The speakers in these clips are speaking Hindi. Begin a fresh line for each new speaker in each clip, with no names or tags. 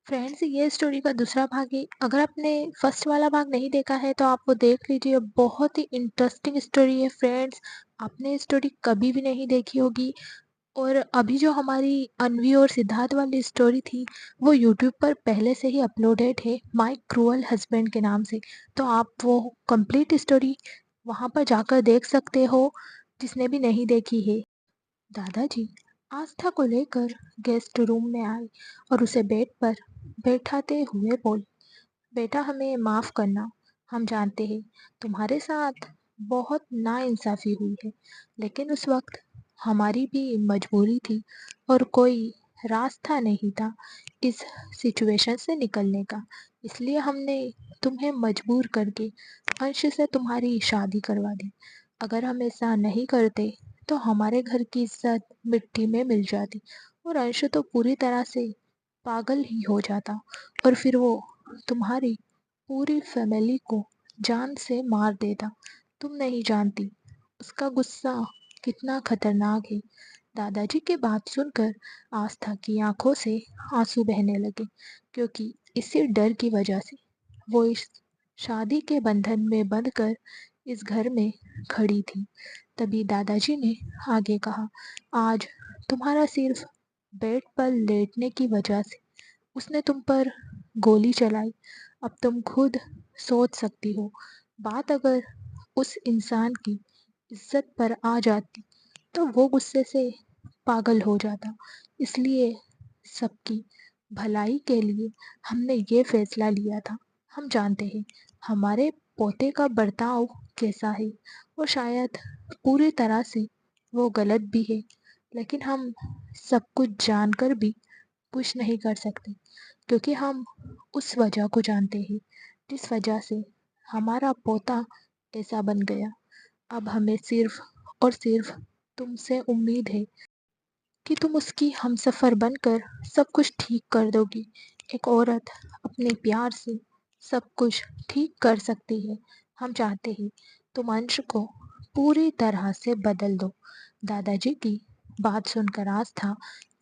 फ्रेंड्स, ये स्टोरी का दूसरा भाग है। अगर आपने फर्स्ट वाला भाग नहीं देखा है तो आप वो देख लीजिए। बहुत ही इंटरेस्टिंग स्टोरी है फ्रेंड्स। आपने ये स्टोरी कभी भी नहीं देखी होगी। और अभी जो हमारी अनवी और सिद्धार्थ वाली स्टोरी थी वो यूट्यूब पर पहले से ही अपलोडेड है माय क्रूअल हस्बैंड के नाम से। तो आप वो कंप्लीट स्टोरी वहाँ पर जाकर देख सकते हो, जिसने भी नहीं देखी है। दादाजी आस्था को लेकर गेस्ट रूम में आए और उसे बेड पर बैठाते हुए बोले, बेटा हमें माफ करना। हम जानते हैं तुम्हारे साथ बहुत नाइंसाफी हुई है, लेकिन उस वक्त हमारी भी मजबूरी थी और कोई रास्ता नहीं था इस सिचुएशन से निकलने का। इसलिए हमने तुम्हें मजबूर करके अंश से तुम्हारी शादी करवा दी। अगर हम ऐसा नहीं करते तो हमारे घर की इज्जत मिट्टी में मिल जाती और अंश तो पूरी तरह से पागल ही हो जाता, और फिर वो तुम्हारी पूरी फैमिली को जान से मार देता। तुम नहीं जानती उसका गुस्सा कितना खतरनाक है। दादाजी की बात सुनकर आस्था की आंखों से आंसू बहने लगे, क्योंकि इसी डर की वजह से वो इस शादी के बंधन में बंधकर इस घर में खड़ी थी। तभी दादाजी ने आगे कहा, आज तुम्हारा सिर्फ बेड पर लेटने की वजह से उसने तुम पर गोली चलाई। अब तुम खुद सोच सकती हो, बात अगर उस इंसान की इज्जत पर आ जाती तो वो गुस्से से पागल हो जाता। इसलिए सबकी भलाई के लिए हमने ये फैसला लिया था। हम जानते हैं हमारे पोते का बर्ताव कैसा है और शायद पूरी तरह से वो गलत भी है, लेकिन हम सब कुछ जानकर भी कुछ नहीं कर सकते, क्योंकि हम उस वजह को जानते हैं जिस वजह से हमारा पोता ऐसा बन गया। अब हमें सिर्फ और सिर्फ तुमसे उम्मीद है कि तुम उसकी हमसफ़र बनकर सब कुछ ठीक कर दोगी। एक औरत अपने प्यार से सब कुछ ठीक कर सकती है। हम चाहते हैं तुम अंश को पूरी तरह से बदल दो। दादाजी की बात सुनकर आस्था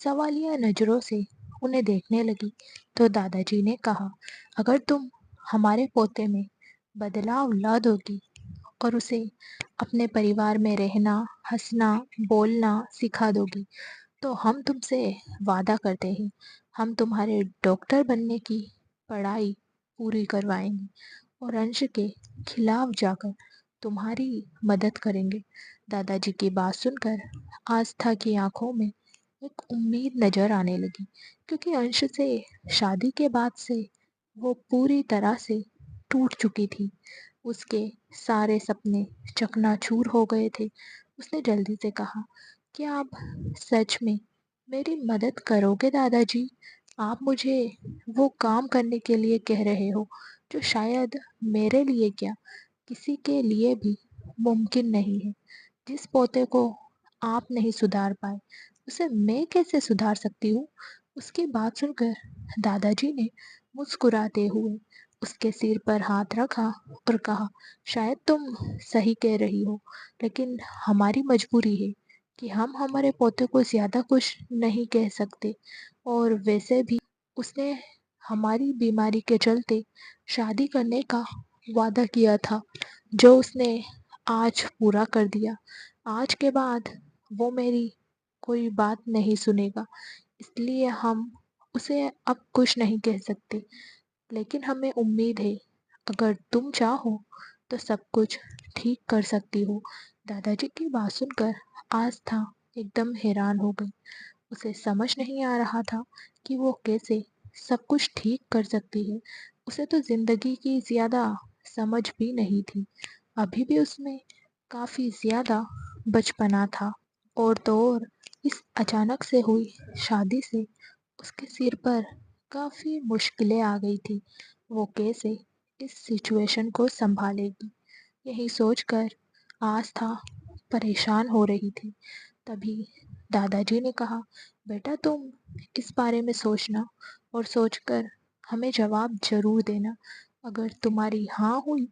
सवालिया नज़रों से उन्हें देखने लगी। तो दादाजी ने कहा, अगर तुम हमारे पोते में बदलाव ला दोगी और उसे अपने परिवार में रहना, हंसना, बोलना सिखा दोगी, तो हम तुमसे वादा करते हैं हम तुम्हारे डॉक्टर बनने की पढ़ाई पूरी करवाएंगे और अंश के खिलाफ जाकर तुम्हारी मदद करेंगे। दादाजी की बात सुनकर आस्था की आंखों में एक उम्मीद नजर आने लगी, क्योंकि अंश से शादी के बाद से वो पूरी तरह से टूट चुकी थी। उसके सारे सपने चकनाचूर हो गए थे। उसने जल्दी से कहा, क्या आप सच में मेरी मदद करोगे दादाजी? आप मुझे वो काम करने के लिए कह रहे हो जो शायद मेरे लिए क्या, किसी के लिए भी मुमकिन नहीं है। जिस पोते को आप नहीं सुधार पाए उसे मैं कैसे सुधार सकती हूँ? उसकी बात सुनकर दादाजी ने मुस्कुराते हुए उसके सिर पर हाथ रखा और कहा, शायद तुम सही कह रही हो, लेकिन हमारी मजबूरी है कि हम हमारे पोते को ज़्यादा कुछ नहीं कह सकते। और वैसे भी उसने हमारी बीमारी के चलते शादी करने का वादा किया था, जो उसने आज पूरा कर दिया। आज के बाद वो मेरी कोई बात नहीं सुनेगा, इसलिए हम उसे अब कुछ नहीं कह सकते। लेकिन हमें उम्मीद है अगर तुम चाहो तो सब कुछ ठीक कर सकती हो। दादाजी की बात सुनकर आस्था एकदम हैरान हो गई। उसे समझ नहीं आ रहा था कि वो कैसे सब कुछ ठीक कर सकती है। उसे तो जिंदगी की ज़्यादा समझ भी नहीं थी। अभी भी उसमें काफ़ी ज़्यादा बचपना था। और तो और इस अचानक से हुई शादी से उसके सिर पर काफ़ी मुश्किलें आ गई थी। वो कैसे इस सिचुएशन को संभालेगी, यही सोचकर आस्था परेशान हो रही थी। तभी दादाजी ने कहा, बेटा तुम इस बारे में सोचना और सोचकर हमें जवाब ज़रूर देना। अगर तुम्हारी हाँ हुई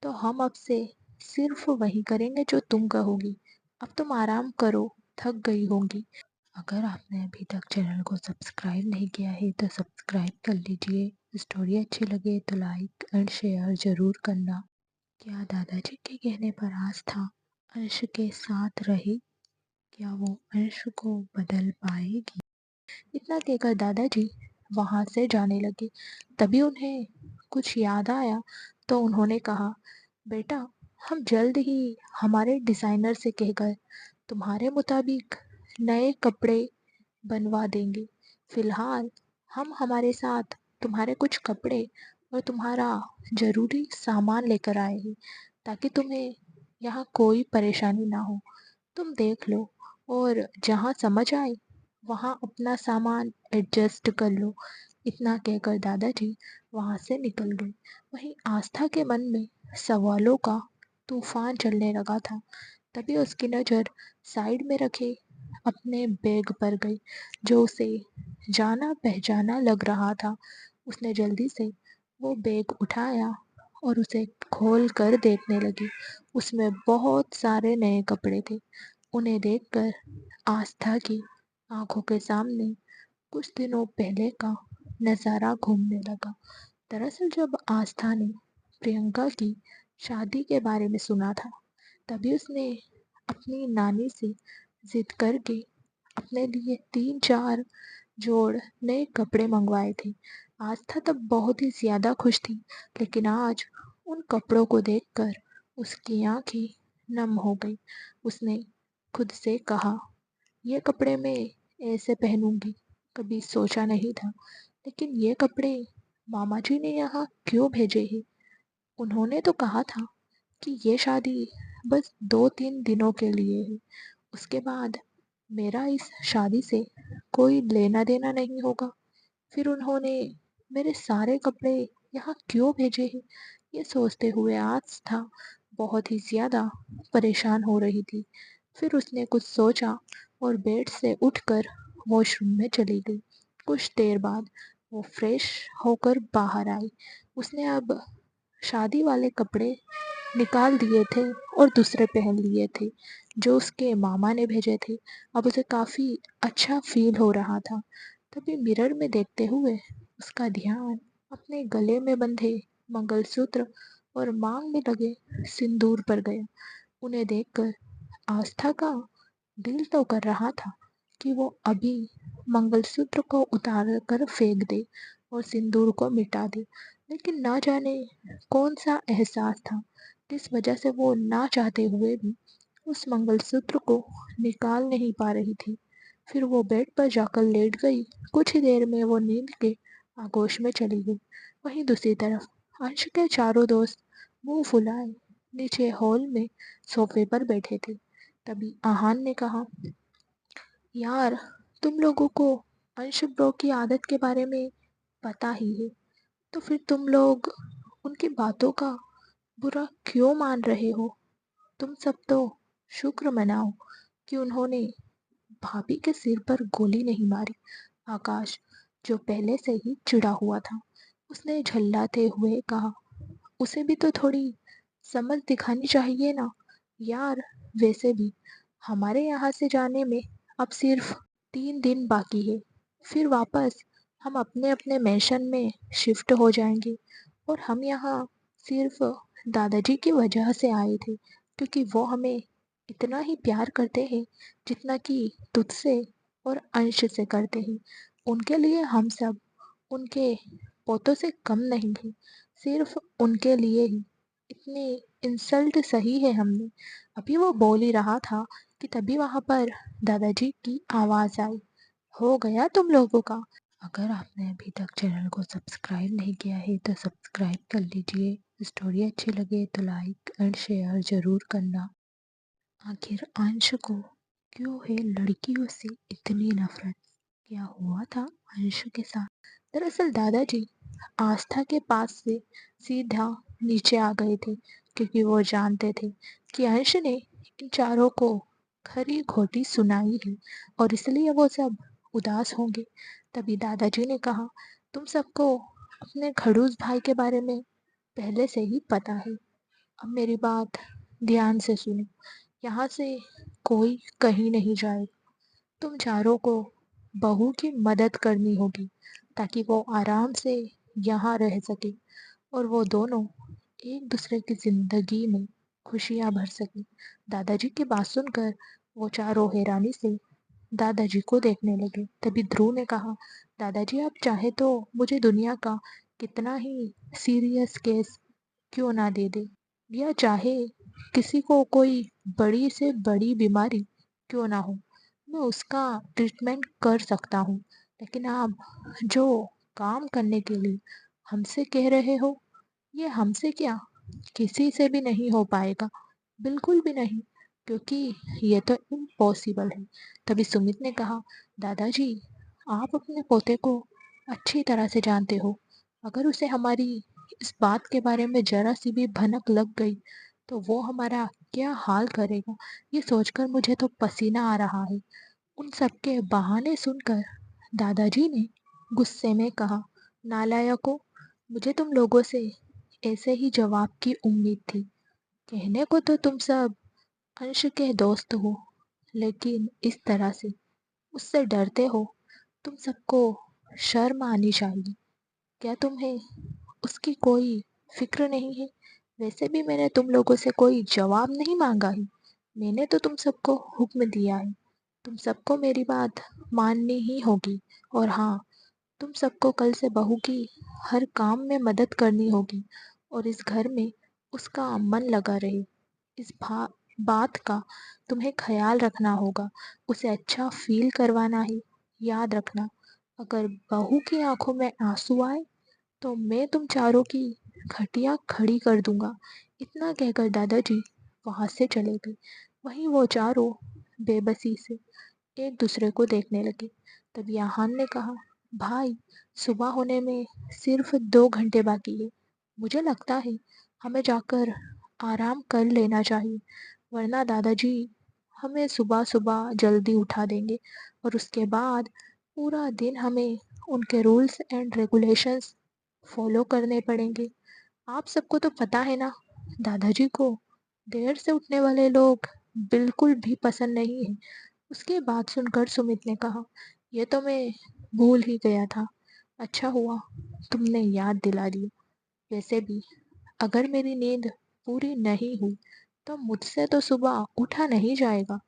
तो हम अब से सिर्फ वही करेंगे जो तुम कहोगी। अब तुम आराम करो, थक गई होंगी। अगर आपने अभी तक चैनल को सब्सक्राइब नहीं किया है तो सब्सक्राइब कर लीजिए। स्टोरी अच्छी लगे तो लाइक एंड शेयर ज़रूर करना। क्या दादाजी के कहने पर आस्था अंश के साथ रही? क्या वो अंश को बदल पाएगी? इतना कहकर दादाजी वहां से जाने लगे। तभी उन्हें कुछ याद आया तो उन्होंने कहा, बेटा, हम जल्द ही हमारे डिजाइनर से कहकर तुम्हारे मुताबिक नए कपड़े बनवा देंगे। फिलहाल हम हमारे साथ तुम्हारे कुछ कपड़े और तुम्हारा ज़रूरी सामान लेकर आए हैं, ताकि तुम्हें यहाँ कोई परेशानी ना हो। तुम देख लो और जहाँ समझ आए वहाँ अपना सामान एडजस्ट कर लो। इतना कहकर दादाजी वहाँ से निकल गए। वहीं आस्था के मन में सवालों का तूफान चलने लगा था। तभी उसकी नज़र साइड में रखे अपने बैग पर गई, जो उसे जाना पहचाना लग रहा था। उसने जल्दी से वो बैग उठाया और उसे खोल कर देखने लगी। उसमें बहुत सारे नए कपड़े थे। उन्हें देखकर आस्था की आंखों के सामने कुछ दिनों पहले का नज़ारा घूमने लगा। दरअसल जब आस्था ने प्रियंका की शादी के बारे में सुना था, तभी उसने अपनी नानी से जिद करके अपने लिए 3-4 जोड़ नए कपड़े मंगवाए थे। आस्था तब बहुत ही ज़्यादा खुश थी, लेकिन आज उन कपड़ों को देखकर उसकी आंखें नम हो गई। उसने खुद से कहा, ये कपड़े मैं ऐसे पहनूंगी, कभी सोचा नहीं था। लेकिन ये कपड़े मामा जी ने यहाँ क्यों भेजे हैं? उन्होंने तो कहा था कि ये शादी बस 2-3 दिनों के लिए है। उसके बाद मेरा इस शादी से कोई लेना देना नहीं होगा। फिर उन्होंने मेरे सारे कपड़े यहाँ क्यों भेजे हैं? ये सोचते हुए आस्था बहुत ही ज़्यादा परेशान हो रही थी। फिर उसने कुछ सोचा और बेड से उठकर वॉशरूम में चली गई। कुछ देर बाद वो फ्रेश होकर बाहर आई। उसने अब शादी वाले कपड़े निकाल दिए थे और दूसरे पहन लिए थे, जो उसके मामा ने भेजे थे। अब उसे काफ़ी अच्छा फील हो रहा था। तभी मिरर में देखते हुए उसका ध्यान अपने गले में बंधे मंगलसूत्र और मांग में लगे सिंदूर पर गया। उन्हें देखकर आस्था का दिल तो कर रहा था कि वो अभी मंगलसूत्र को उतार कर फेंक दे और सिंदूर को मिटा दे, लेकिन ना जाने कौन सा एहसास था जिस वजह से वो ना चाहते हुए भी उस मंगलसूत्र को निकाल नहीं पा रही थी। फिर वो बेड पर जाकर लेट गई। कुछ ही देर में वो नींद के आगोश में चली गई। वहीं दूसरी तरफ अंश के चारों दोस्त मुंह फुलाए नीचे हॉल में सोफे पर बैठे थे। तभी आहान ने कहा, यार, तुम लोगों को अंश ब्रो की आदत के बारे में पता ही है, तो फिर तुम लोग उनकी बातों का बुरा क्यों मान रहे हो? तुम सब तो शुक्र मनाओ कि उन्होंने भाभी के सिर पर गोली नहीं मारी। आकाश, जो पहले से ही चिढ़ा हुआ था, उसने झल्लाते हुए कहा, उसे भी तो थोड़ी समझ दिखानी चाहिए ना यार। वैसे भी हमारे यहाँ से जाने में अब सिर्फ 3 दिन बाकी है। फिर वापस हम अपने अपने मैंशन में शिफ्ट हो जाएंगे। और हम यहाँ सिर्फ दादाजी की वजह से आए थे, क्योंकि वो हमें इतना ही प्यार करते हैं जितना कि तुझसे और अंश से करते हैं। उनके लिए हम सब उनके पोतों से कम नहीं हैं। सिर्फ उनके लिए ही इतनी इंसल्ट सही है हमने। अभी वो बोल ही रहा था कि तभी वहां पर दादाजी की आवाज आई, हो गया तुम लोगों का। अगर आपने अभी तक चैनल को सब्सक्राइब नहीं किया है तो सब्सक्राइब कर लीजिए। स्टोरी अच्छी लगे तो लाइक एंड शेयर ज़रूर करना। आखिर अंश को क्यों है लड़कियों से इतनी नफरत? क्या हुआ था अंश के साथ? दरअसल दादाजी आस्था के पास से सीधा नीचे आ गए थे, क्योंकि वो जानते थे कि अंश ने इन चारों को खरी खोटी सुनाई है और इसलिए वो सब उदास होंगे। तभी दादाजी ने कहा, तुम सबको अपने खड़ूस भाई के बारे में पहले से ही पता है। अब मेरी बात ध्यान से सुनो। यहाँ से कोई कहीं नहीं जाए। तुम चारों को बहू की मदद करनी होगी ताकि वो आराम से यहाँ रह सके और वो दोनों एक दूसरे की जिंदगी में खुशियाँ भर सके। दादाजी की बात सुनकर वो चारों हैरानी से दादाजी को देखने लगे। तभी ध्रुव ने कहा, दादाजी आप चाहे तो मुझे दुनिया का कितना ही सीरियस केस क्यों ना दे दे, या चाहे किसी को कोई बड़ी से बड़ी बीमारी क्यों ना हो, मैं उसका ट्रीटमेंट कर सकता हूँ। लेकिन आप जो काम करने के लिए हमसे कह रहे हो, ये हमसे क्या किसी से भी नहीं हो पाएगा, बिल्कुल भी नहीं, क्योंकि ये तो इम्पॉसिबल है। तभी सुमित ने कहा, दादाजी आप अपने पोते को अच्छी तरह से जानते हो, अगर उसे हमारी इस बात के बारे में जरा सी भी भनक लग गई तो वो हमारा क्या हाल करेगा, ये सोचकर मुझे तो पसीना आ रहा है। उन सबके बहाने सुनकर दादाजी ने गुस्से में कहा, नालायकों, मुझे तुम लोगों से ऐसे ही जवाब की उम्मीद थी। कहने को तो तुम सब अंश के दोस्त हो, लेकिन इस तरह से उससे डरते हो। तुम सबको शर्म आनी चाहिए। क्या तुम्हें उसकी कोई फिक्र नहीं है? वैसे भी मैंने तुम लोगों से कोई जवाब नहीं मांगा है। मैंने तो तुम सबको हुक्म दिया है। तुम सबको मेरी बात माननी ही होगी। और हाँ, तुम सबको कल से बहू की हर काम में मदद करनी होगी और इस घर में उसका मन लगा रहे। इस बात का तुम्हें ख्याल रखना होगा, उसे अच्छा फील करवाना है। याद रखना, अगर बहू की आंखों में आंसू आए तो मैं तुम चारों की खटिया खड़ी कर दूंगा। इतना कहकर दादाजी वहां से चले गए। वहीं वो चारों बेबसी से एक दूसरे को देखने लगे। तभी आहान ने कहा, भाई सुबह होने में सिर्फ 2 घंटे बाकी है। मुझे लगता है हमें जाकर आराम कर लेना चाहिए, वरना दादाजी हमें सुबह सुबह जल्दी उठा देंगे और उसके बाद पूरा दिन हमें उनके रूल्स एंड रेगुलेशंस फॉलो करने पड़ेंगे। आप सबको तो पता है ना, दादाजी को देर से उठने वाले लोग बिल्कुल भी पसंद नहीं है। उसकी बात सुनकर सुमित ने कहा, यह तो मैं भूल ही गया था। अच्छा हुआ तुमने याद दिला दिया। वैसे भी अगर मेरी नींद पूरी नहीं हुई तो मुझसे तो सुबह उठा नहीं जाएगा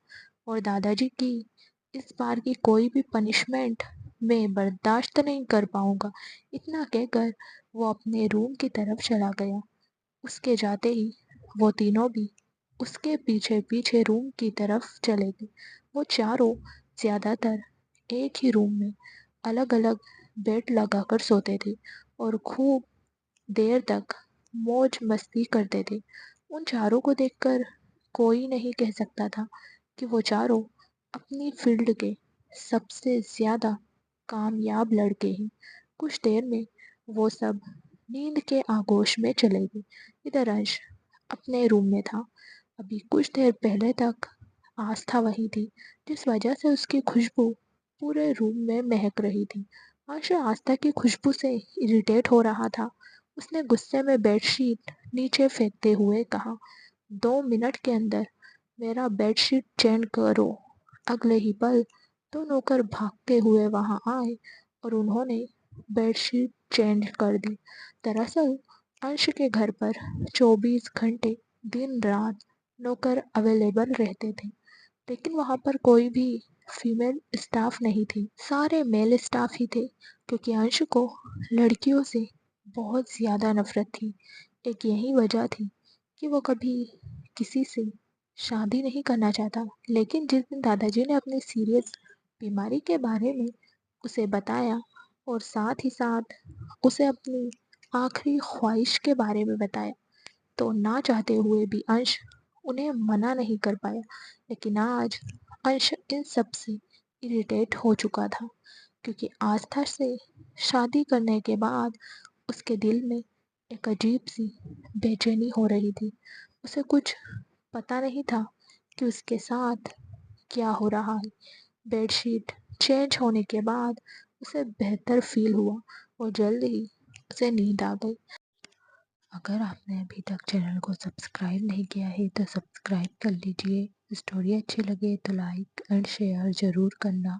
और दादाजी की इस बार की कोई भी पनिशमेंट मैं बर्दाश्त नहीं कर पाऊंगा। इतना कहकर वो अपने रूम की तरफ चला गया। उसके जाते ही वो तीनों भी उसके पीछे पीछे रूम की तरफ चले गए। वो चारों ज्यादातर एक ही रूम में अलग अलग बेड लगाकर सोते थे और खूब देर तक मौज मस्ती करते थे। उन चारों को देखकर कोई नहीं कह सकता था कि वो चारों अपनी फील्ड के सबसे ज्यादा कामयाब लड़के हैं। कुछ देर में वो सब नींद के आगोश में चले गए। इधर अंश अपने रूम में था। अभी कुछ देर पहले तक आस्था वही थी, जिस वजह से उसकी खुशबू पूरे रूम में महक रही थी। अंश आस्था की खुशबू से इरिटेट हो रहा था। उसने गुस्से में बेडशीट नीचे फेंकते हुए कहा, 2 मिनट के अंदर मेरा बेडशीट चेंज करो। अगले ही पल दो नौकर भागते हुए वहां आए और उन्होंने बेडशीट चेंज कर दी। दरअसल अंश के घर पर 24 घंटे दिन रात नौकर अवेलेबल रहते थे, लेकिन वहां पर कोई भी फीमेल स्टाफ नहीं थी, सारे मेल स्टाफ ही थे, क्योंकि अंश को लड़कियों से बहुत ज़्यादा नफरत थी। एक यही वजह थी कि वो कभी किसी से शादी नहीं करना चाहता। लेकिन जिस दिन दादाजी ने अपनी सीरियस बीमारी के बारे में उसे बताया और साथ ही साथ उसे अपनी आखिरी ख्वाहिश के बारे में बताया, तो ना चाहते हुए भी अंश उन्हें मना नहीं कर पाया। लेकिन आज अंश इन सब से इरिटेट हो चुका था, क्योंकि आस्था से शादी करने के बाद उसके दिल में एक अजीब सी बेचैनी हो रही थी। उसे कुछ पता नहीं था कि उसके साथ क्या हो रहा है। बेडशीट चेंज होने के बाद उसे बेहतर फील हुआ और जल्द ही उसे नींद आ गई। अगर आपने अभी तक चैनल को सब्सक्राइब नहीं किया है तो सब्सक्राइब कर लीजिए। स्टोरी अच्छी लगे तो लाइक एंड शेयर ज़रूर करना।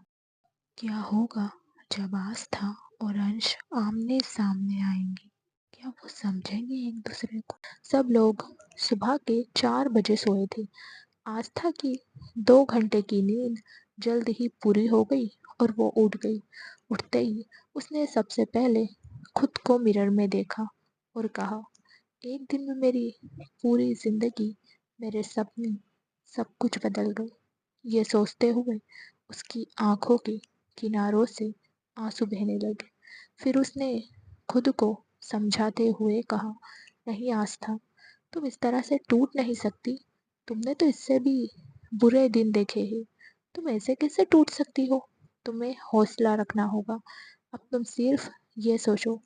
क्या होगा जब आस्था और अंश आमने सामने आएंगे? क्या वो समझेंगे एक दूसरे को? सब लोग सुबह के 4 बजे सोए थे। आस्था की 2 घंटे की नींद जल्द ही पूरी हो गई और वो उठ गई। उठते ही उसने सबसे पहले खुद को मिरर में देखा और कहा, एक दिन में मेरी पूरी जिंदगी, मेरे सपने, सब कुछ बदल गए। ये सोचते हुए उसकी आंखों के किनारों से आंसू बहने लगे। फिर उसने खुद को समझाते हुए कहा, नहीं आस्था, तुम इस तरह से टूट नहीं सकती। तुमने तो इससे भी बुरे दिन देखे हैं। तुम ऐसे कैसे टूट सकती हो? तुम्हें हौसला रखना होगा। अब तुम सिर्फ ये सोचो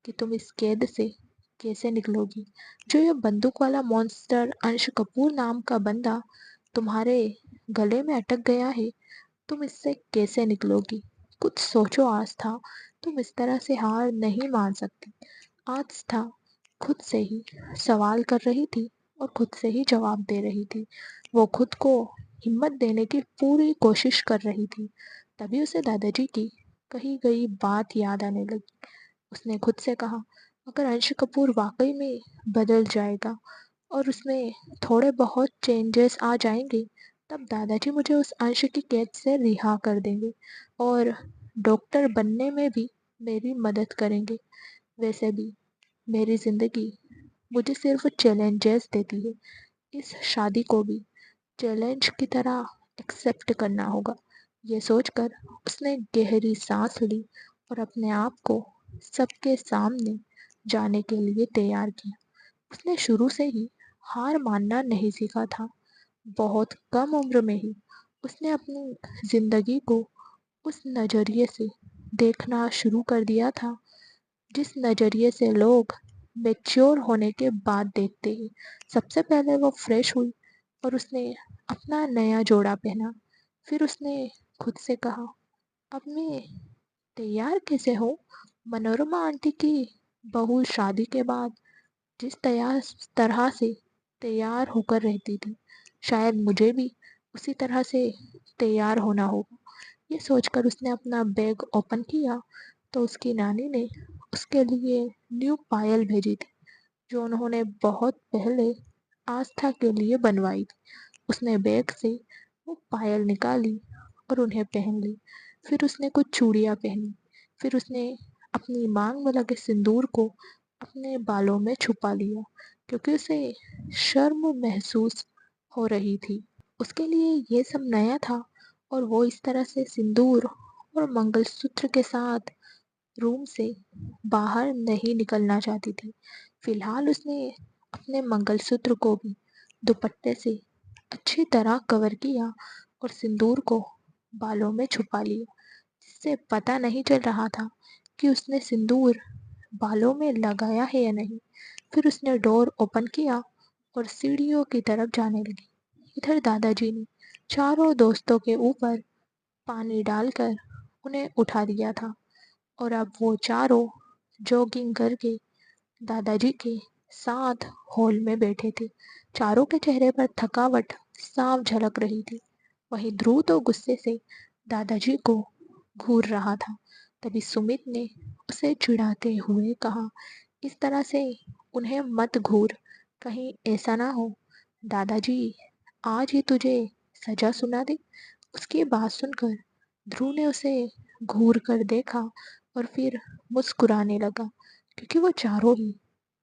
कि तुम इस कैद से कैसे निकलोगी। जो ये बंदूक वाला मॉन्स्टर अंश कपूर नाम का बंदा तुम्हारे गले में अटक गया है, तुम इससे कैसे निकलोगी? कुछ सोचो आस्था, तुम इस तरह से हार नहीं मान सकती। आस्था खुद से ही सवाल कर रही थी और खुद से ही जवाब दे रही थी। वो खुद को हिम्मत देने की पूरी कोशिश कर रही थी। तभी उसे दादाजी की कही गई बात याद आने लगी। उसने खुद से कहा, अगर अंश कपूर वाकई में बदल जाएगा और उसमें थोड़े बहुत चेंजेस आ जाएंगे, तब दादाजी मुझे उस अंश की कैद से रिहा कर देंगे और डॉक्टर बनने में भी मेरी मदद करेंगे। वैसे भी मेरी ज़िंदगी मुझे सिर्फ चैलेंजेस देती है। इस शादी को भी चैलेंज की तरह एक्सेप्ट करना होगा। ये सोचकर उसने गहरी सांस ली और अपने आप को सबके सामने जाने के लिए तैयार किया। उसने शुरू से ही हार मानना नहीं सीखा था। बहुत कम उम्र में ही उसने अपनी जिंदगी को उस नज़रिए से देखना शुरू कर दिया था जिस नज़रिए से लोग मैच्योर होने के बाद देखते हैं। सबसे पहले वो फ्रेश हुई और उसने अपना नया जोड़ा पहना। फिर उसने खुद से कहा, अब मैं तैयार कैसे हूँ? मनोरमा आंटी की बहू शादी के बाद जिस तैयार तरह से तैयार होकर रहती थी, शायद मुझे भी उसी तरह से तैयार होना होगा। ये सोचकर उसने अपना बैग ओपन किया तो उसकी नानी ने उसके लिए न्यू पायल भेजी थी, जो उन्होंने बहुत पहले आस्था के लिए बनवाई थी। उसने बैग से वो पायल निकाली और उन्हें पहन ली। फिर उसने कुछ चूड़ियाँ पहनी। फिर उसने अपनी मांग में लगे सिंदूर को अपने बालों में छुपा लिया, क्योंकि उसे शर्म महसूस हो रही थी। उसके लिए ये सब नया था और वो इस तरह से सिंदूर और मंगलसूत्र के साथ रूम से बाहर नहीं निकलना चाहती थी। फिलहाल उसने अपने मंगलसूत्र को भी दुपट्टे से अच्छी तरह कवर किया और सिंदूर को बालों में छुपा लिया, जिससे पता नहीं चल रहा था कि उसने सिंदूर बालों में लगाया है या नहीं। फिर उसने डोर ओपन किया और सीढ़ियों की तरफ जाने लगी। इधर दादाजी ने चारों दोस्तों के ऊपर पानी डालकर उन्हें उठा दिया था और अब वो चारों जॉगिंग करके दादाजी के साथ हॉल में बैठे थे। चारों के चेहरे पर थकावट साफ झलक रही थी। वहीं ध्रुव तो गुस्से से दादाजी को घूर रहा था। तभी सुमित ने उसे चिढ़ाते हुए कहा, इस तरह से उन्हें मत घूर, कहीं ऐसा ना हो दादाजी आज ही तुझे सजा सुना दे। उसकी बात सुनकर ध्रुव ने उसे घूर कर देखा और फिर मुस्कुराने लगा, क्योंकि वो चारों ही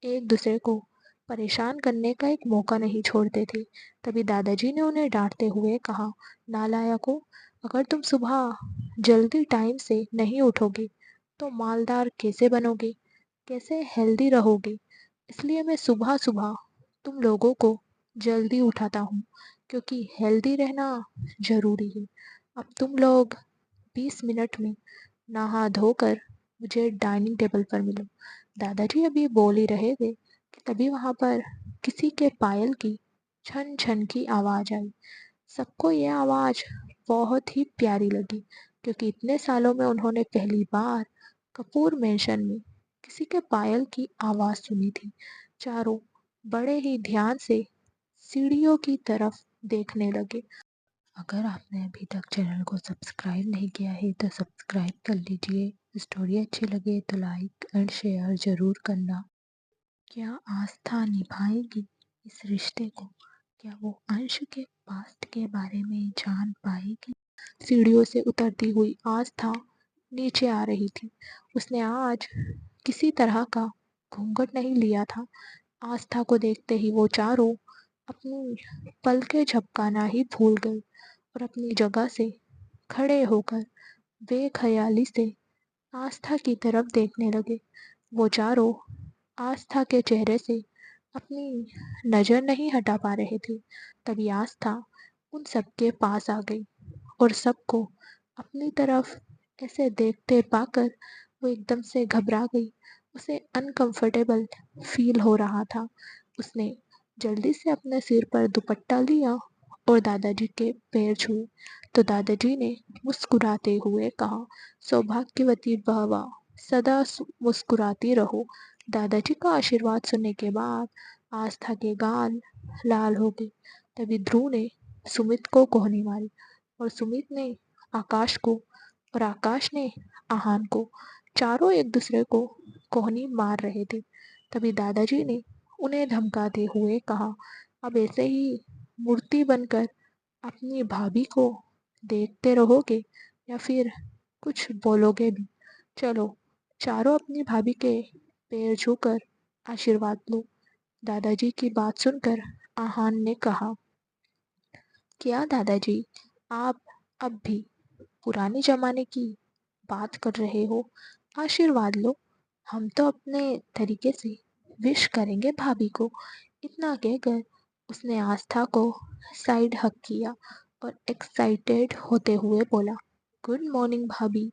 एक दूसरे को परेशान करने का एक मौका नहीं छोड़ते थे। तभी दादाजी ने उन्हें डांटते हुए कहा, नालायकों, अगर तुम सुबह जल्दी टाइम से नहीं उठोगे तो मालदार कैसे बनोगे, कैसे हेल्दी रहोगे? इसलिए मैं सुबह सुबह तुम लोगों को जल्दी उठाता हूँ, क्योंकि हेल्दी रहना ज़रूरी है। अब तुम लोग 20 मिनट में नहा धोकर मुझे डाइनिंग टेबल पर मिलो। दादाजी अभी बोल ही रहे थे कि तभी वहाँ पर किसी के पायल की छन छन की आवाज़ आई। सबको यह आवाज़ बहुत ही प्यारी लगी, क्योंकि इतने सालों में उन्होंने पहली बार कपूर मैंशन में किसी के पायल की आवाज़ सुनी थी। चारों बड़े ही ध्यान से सीढ़ियों की तरफ देखने लगे। अगर आपने अभी तक चैनल को सब्सक्राइब नहीं किया है तो सब्सक्राइब कर लीजिए। स्टोरी अच्छी लगे तो लाइक एंड शेयर ज़रूर करना। क्या आस्था निभाएगी इस रिश्ते को? क्या वो अंश के पास्ट के बारे में जान पाएगी? सीढ़ियों से उतरती हुई आस्था नीचे आ रही थी। उसने आज किसी तरह का घूंघट नहीं लिया था। आस्था को देखते ही वो चारों अपनी पलकें झपकाना ही भूल गए और अपनी जगह से खड़े होकर बेख्याली से आस्था की तरफ देखने लगे। वो चारों आस्था के चेहरे से अपनी नज़र नहीं हटा पा रहे थे। तभी आस्था उन सबके पास आ गई और सबको अपनी तरफ ऐसे देखते पाकर वो एकदम से घबरा गई। उसे अनकंफर्टेबल फील हो रहा था। उसने जल्दी से अपने सिर पर दुपट्टा लिया और दादाजी के पैर छुए तो दादाजी ने मुस्कुराते हुए कहा, सौभाग्यवती भवा, सदा मुस्कुराती रहो। दादाजी का आशीर्वाद सुनने के बाद आस्था के गाल लाल हो गए। तभी ध्रुव ने सुमित को कोहनी मारी और सुमित ने आकाश को और आकाश ने आहान को। चारों एक दूसरे को कोहनी मार रहे थे। तभी दादाजी ने उन्हें धमकाते हुए कहा, अब ऐसे ही मूर्ति बनकर अपनी भाभी को देखते रहोगे या फिर कुछ बोलोगे भी? चलो, चारों अपनी भाभी के पैर छूकर आशीर्वाद लो। दादाजी की बात सुनकर आहान ने कहा, क्या दादाजी, आप अब भी पुराने जमाने की बात कर रहे हो? आशीर्वाद लो, हम तो अपने तरीके से विश करेंगे भाभी को। इतना कहकर उसने आस्था को साइड हक किया और एक्साइटेड होते हुए बोला, गुड मॉर्निंग भाभी।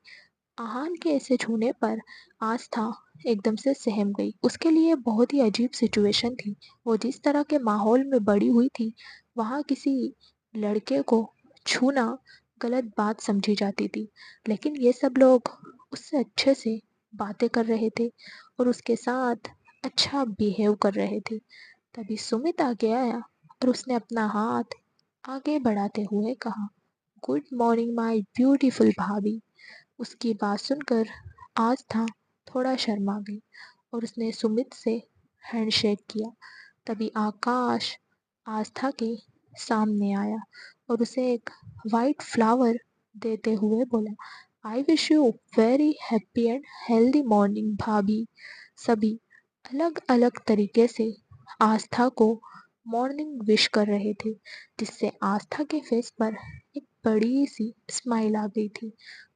आहान के ऐसे छूने पर आस्था एकदम से सहम गई। उसके लिए बहुत ही अजीब सिचुएशन थी। वो जिस तरह के माहौल में बड़ी हुई थी, वहाँ किसी लड़के को छूना गलत बात समझी जाती थी। लेकिन ये सब लोग उससे अच्छे से बातें कर रहे थे और उसके साथ अच्छा बिहेव कर रहे थे। तभी सुमित आगे आया और उसने अपना हाथ आगे बढ़ाते हुए कहा, गुड मॉर्निंग माय ब्यूटीफुल भाभी। उसकी बात सुनकर आस्था थोड़ा शर्मा गई और उसने सुमित से हैंडशेक किया। तभी आकाश आस्था के सामने आया और उसे एक वाइट फ्लावर देते हुए बोला, I wish you very happy and healthy morning भाभी। सभी अलग अलग तरीके से आस्था को मॉर्निंग विश कर रहे थे, जिससे आस्था के फेस पर एक बड़ी सी स्माइल आ गई थी।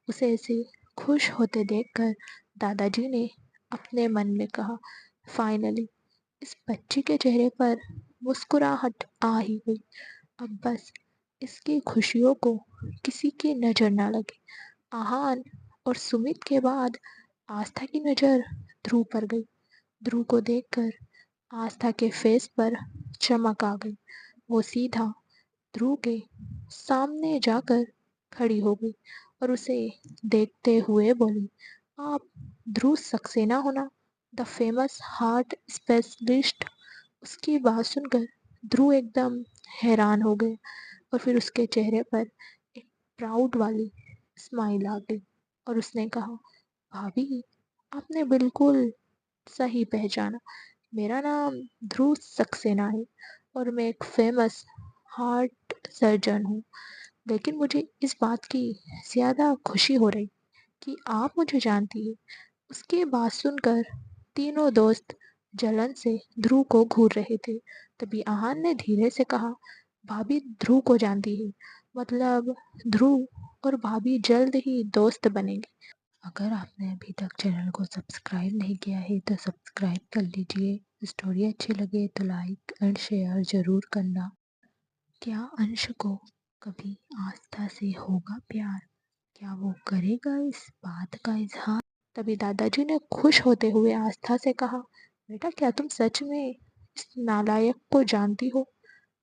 उसे ऐसे खुश होते देखकर दादाजी ने अपने मन में कहा, फाइनली इस बच्ची के चेहरे पर मुस्कुराहट आ ही गई। अब बस इसकी खुशियों को किसी की नज़र ना लगे। आहान और सुमित के बाद आस्था की नज़र ध्रुव पर गई। ध्रुव को देखकर आस्था के फेस पर चमक आ गई। वो सीधा ध्रुव के सामने जाकर खड़ी हो गई और उसे देखते हुए बोली, आप ध्रुव सक्सेना हो ना, द फेमस हार्ट स्पेशलिस्ट? उसकी बात सुनकर ध्रुव एकदम हैरान हो गए और फिर उसके चेहरे पर एक प्राउड वाली स्माइल आ गई और उसने कहा, भाभी, आपने बिल्कुल सही पहचाना। मेरा नाम ध्रुव सक्सेना है और मैं एक फेमस हार्ट सर्जन हूँ। लेकिन मुझे इस बात की ज़्यादा खुशी हो रही कि आप मुझे जानती है। उसकी बात सुनकर तीनों दोस्त जलन से ध्रुव को घूर रहे थे। तभी आहान ने धीरे से कहा, भाभी ध्रुव को जानती है, मतलब ध्रुव और भाभी जल्द ही दोस्त बनेंगे। अगर आपने अभी तक चैनल को सब्सक्राइब नहीं किया है तो सब्सक्राइब कर लीजिए। स्टोरी अच्छी लगे तो लाइक एंड शेयर ज़रूर करना। क्या अंश को कभी आस्था से होगा प्यार? क्या वो करेगा इस बात का इजहार? तभी दादाजी ने खुश होते हुए आस्था से कहा, बेटा, क्या तुम सच में इस नालायक को जानती हो?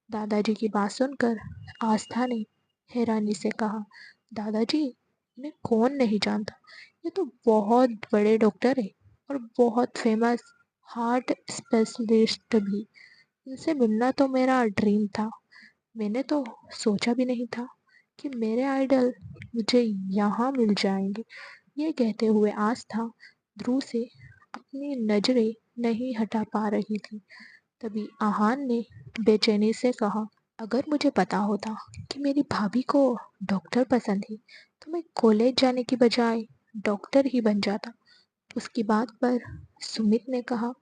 दादाजी की बात सुनकर आस्था ने हैरानी से कहा, दादाजी, इन्हें कौन नहीं जानता? ये तो बहुत बड़े डॉक्टर है और बहुत फेमस हार्ट स्पेशलिस्ट भी। इनसे मिलना तो मेरा ड्रीम था। मैंने तो सोचा भी नहीं था कि मेरे आइडल मुझे यहाँ मिल जाएंगे। ये कहते हुए आस्था ध्रुव से अपनी नजरें नहीं हटा पा रही थी। तभी आहान ने बेचैनी से कहा, अगर मुझे पता होता कि मेरी भाभी को डॉक्टर पसंद है तो मैं कॉलेज जाने की बजाय डॉक्टर ही बन जाता। उसकी बात पर सुमित ने कहा,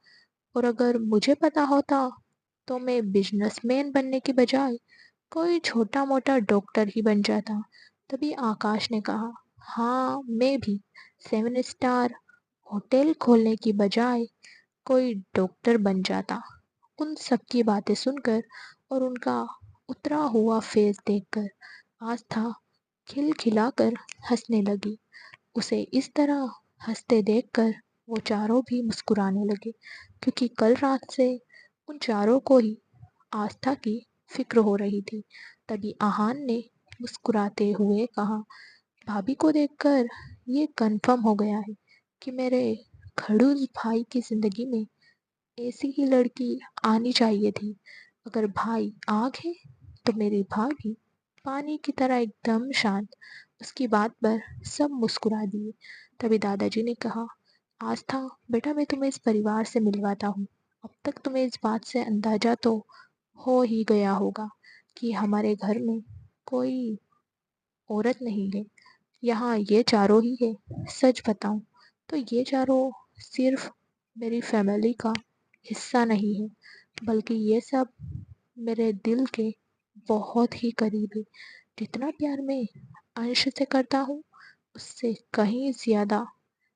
और अगर मुझे पता होता तो मैं बिजनेसमैन बनने की बजाय कोई छोटा मोटा डॉक्टर ही बन जाता। तभी आकाश ने कहा, हाँ मैं भी 7 स्टार होटल खोलने की बजाय कोई डॉक्टर बन जाता। उन सबकी बातें सुनकर और उनका उतरा हुआ फेस देखकर आस्था खिलखिलाकर हंसने लगी। उसे इस तरह हंसते देखकर वो चारों भी मुस्कुराने लगे, क्योंकि कल रात से उन चारों को ही आस्था की फिक्र हो रही थी। तभी आहान ने मुस्कुराते हुए कहा, भाभी को देखकर ये कंफर्म हो गया है कि मेरे खड़ूस भाई की जिंदगी में ऐसी ही लड़की आनी चाहिए थी। अगर भाई आग है तो मेरी भाभी पानी की तरह एकदम शांत। उसकी बात पर सब मुस्कुरा दिए। तभी दादाजी ने कहा, आस्था बेटा, मैं तुम्हें इस परिवार से मिलवाता हूँ। अब तक तुम्हें इस बात से अंदाजा तो हो ही गया होगा कि हमारे घर में कोई औरत नहीं है। यहाँ ये चारों ही है। सच बताऊं तो ये चारों सिर्फ मेरी फैमिली का हिस्सा नहीं है, बल्कि ये सब मेरे दिल के बहुत ही करीब है। जितना प्यार मैं अंश से करता हूँ उससे कहीं ज़्यादा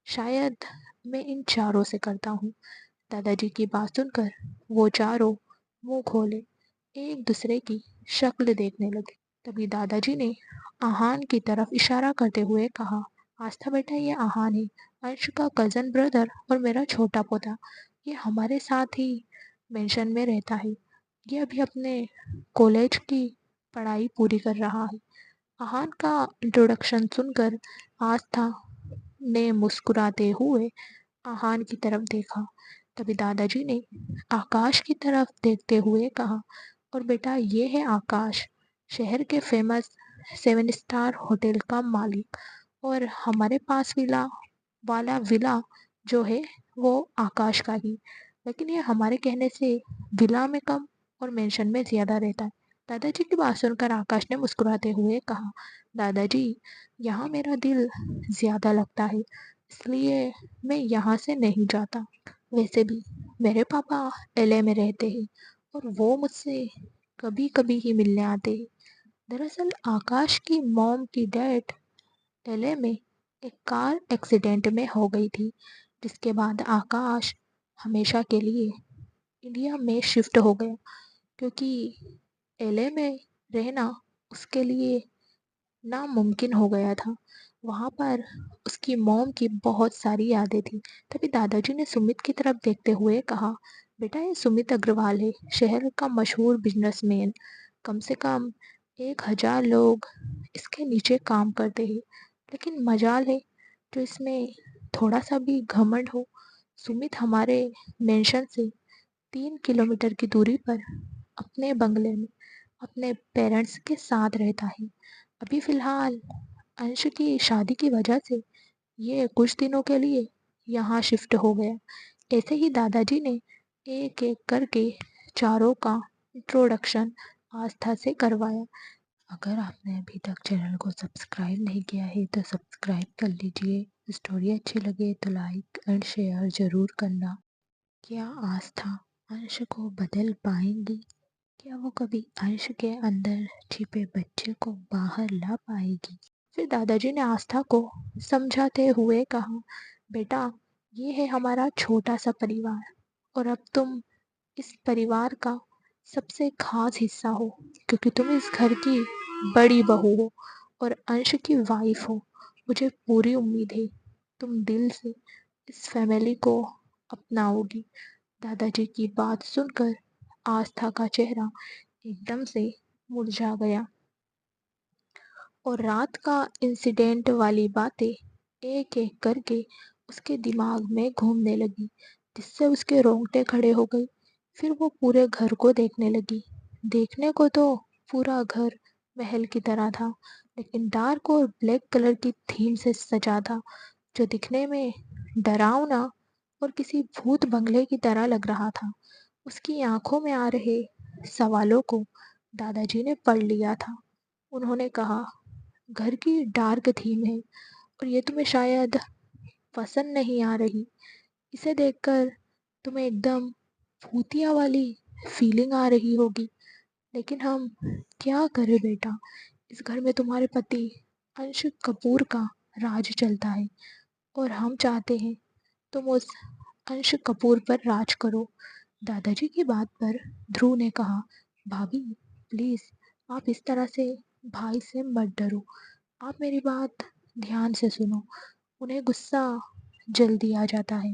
शायद मैं इन चारों से करता हूँ। दादाजी की बात सुनकर वो चारों मुंह खोले एक दूसरे की शक्ल देखने लगे। तभी दादाजी ने आहान की तरफ इशारा करते हुए कहा, आस्था बेटा, ये आहान है, अंश का कजन ब्रदर और मेरा छोटा पोता। ये हमारे साथ ही मेंशन में रहता है। ये अभी अपने कॉलेज की पढ़ाई पूरी कर रहा है। आहान का इंट्रोडक्शन सुनकर आस्था ने मुस्कुराते हुए आहान की तरफ देखा। तभी दादाजी ने आकाश की तरफ देखते हुए कहा, और बेटा ये है आकाश, शहर के फेमस 7 स्टार होटल का मालिक। और हमारे पास विला जो है वो आकाश का ही, लेकिन ये हमारे कहने से विला में कम और मेंशन में ज़्यादा रहता है। दादाजी की बात सुनकर आकाश ने मुस्कुराते हुए कहा, दादाजी यहाँ मेरा दिल ज़्यादा लगता है, इसलिए मैं यहाँ से नहीं जाता। वैसे भी मेरे पापा एलए में रहते हैं और वो मुझसे कभी कभी ही मिलने आते हैं। दरअसल आकाश की मॉम की डेथ एलए में एक कार एक्सीडेंट में हो गई थी, जिसके बाद आकाश हमेशा के लिए इंडिया में शिफ्ट हो गया, क्योंकि एलए में रहना उसके लिए नामुमकिन हो गया था। वहाँ पर उसकी मॉम की बहुत सारी यादें थी। तभी दादाजी ने सुमित की तरफ देखते हुए कहा, बेटा ये सुमित अग्रवाल है, शहर का मशहूर बिजनेसमैन। कम से कम 1,000 लोग इसके नीचे काम करते हैं, लेकिन मजाल है जो इसमें थोड़ा सा भी घमंड हो। सुमित हमारे मेंशन से 3 किलोमीटर की दूरी पर अपने बंगले में अपने पेरेंट्स के साथ रहता है। अभी फ़िलहाल अंश की शादी की वजह से ये कुछ दिनों के लिए यहाँ शिफ्ट हो गया। ऐसे ही दादाजी ने एक एक करके चारों का इंट्रोडक्शन आस्था से करवाया। अगर आपने अभी तक चैनल को सब्सक्राइब नहीं किया है तो सब्सक्राइब कर लीजिए। स्टोरी अच्छी लगे तो लाइक एंड शेयर ज़रूर करना। क्या आस्था अंश को बदल पाएंगी? क्या वो कभी अंश के अंदर छिपे बच्चे को बाहर ला पाएगी? फिर दादाजी ने आस्था को समझाते हुए कहा, बेटा ये है हमारा छोटा सा परिवार, और अब तुम इस परिवार का सबसे खास हिस्सा हो, क्योंकि तुम इस घर की बड़ी बहू हो और अंश की वाइफ हो। मुझे पूरी उम्मीद है तुम दिल से इस फैमिली को अपनाओगी। दादाजी की बात सुनकर आस्था का चेहरा एकदम से मुरझा गया और रात का इंसिडेंट वाली बातें एक एक करके उसके दिमाग में घूमने लगी। जिससे उसके रोंगटे खड़े हो गए। फिर वो पूरे घर को देखने लगी। देखने को तो पूरा घर महल की तरह था, लेकिन डार्क और ब्लैक कलर की थीम से सजा था, जो दिखने में डरावना और किसी भूत बंगले की तरह लग रहा था। उसकी आंखों में आ रहे सवालों को दादाजी ने पढ़ लिया था। उन्होंने कहा, घर की डार्क थीम है और ये तुम्हें शायद पसंद नहीं आ रही। इसे देखकर तुम्हें एकदम भूतिया वाली फीलिंग आ रही होगी, लेकिन हम क्या करें बेटा, इस घर में तुम्हारे पति अंश कपूर का राज चलता है और हम चाहते हैं तुम उस अंश कपूर पर राज करो। दादाजी की बात पर ध्रुव ने कहा, भाभी प्लीज आप इस तरह से भाई से मत डरो। आप मेरी बात ध्यान से सुनो। उन्हें गुस्सा जल्दी आ जाता है,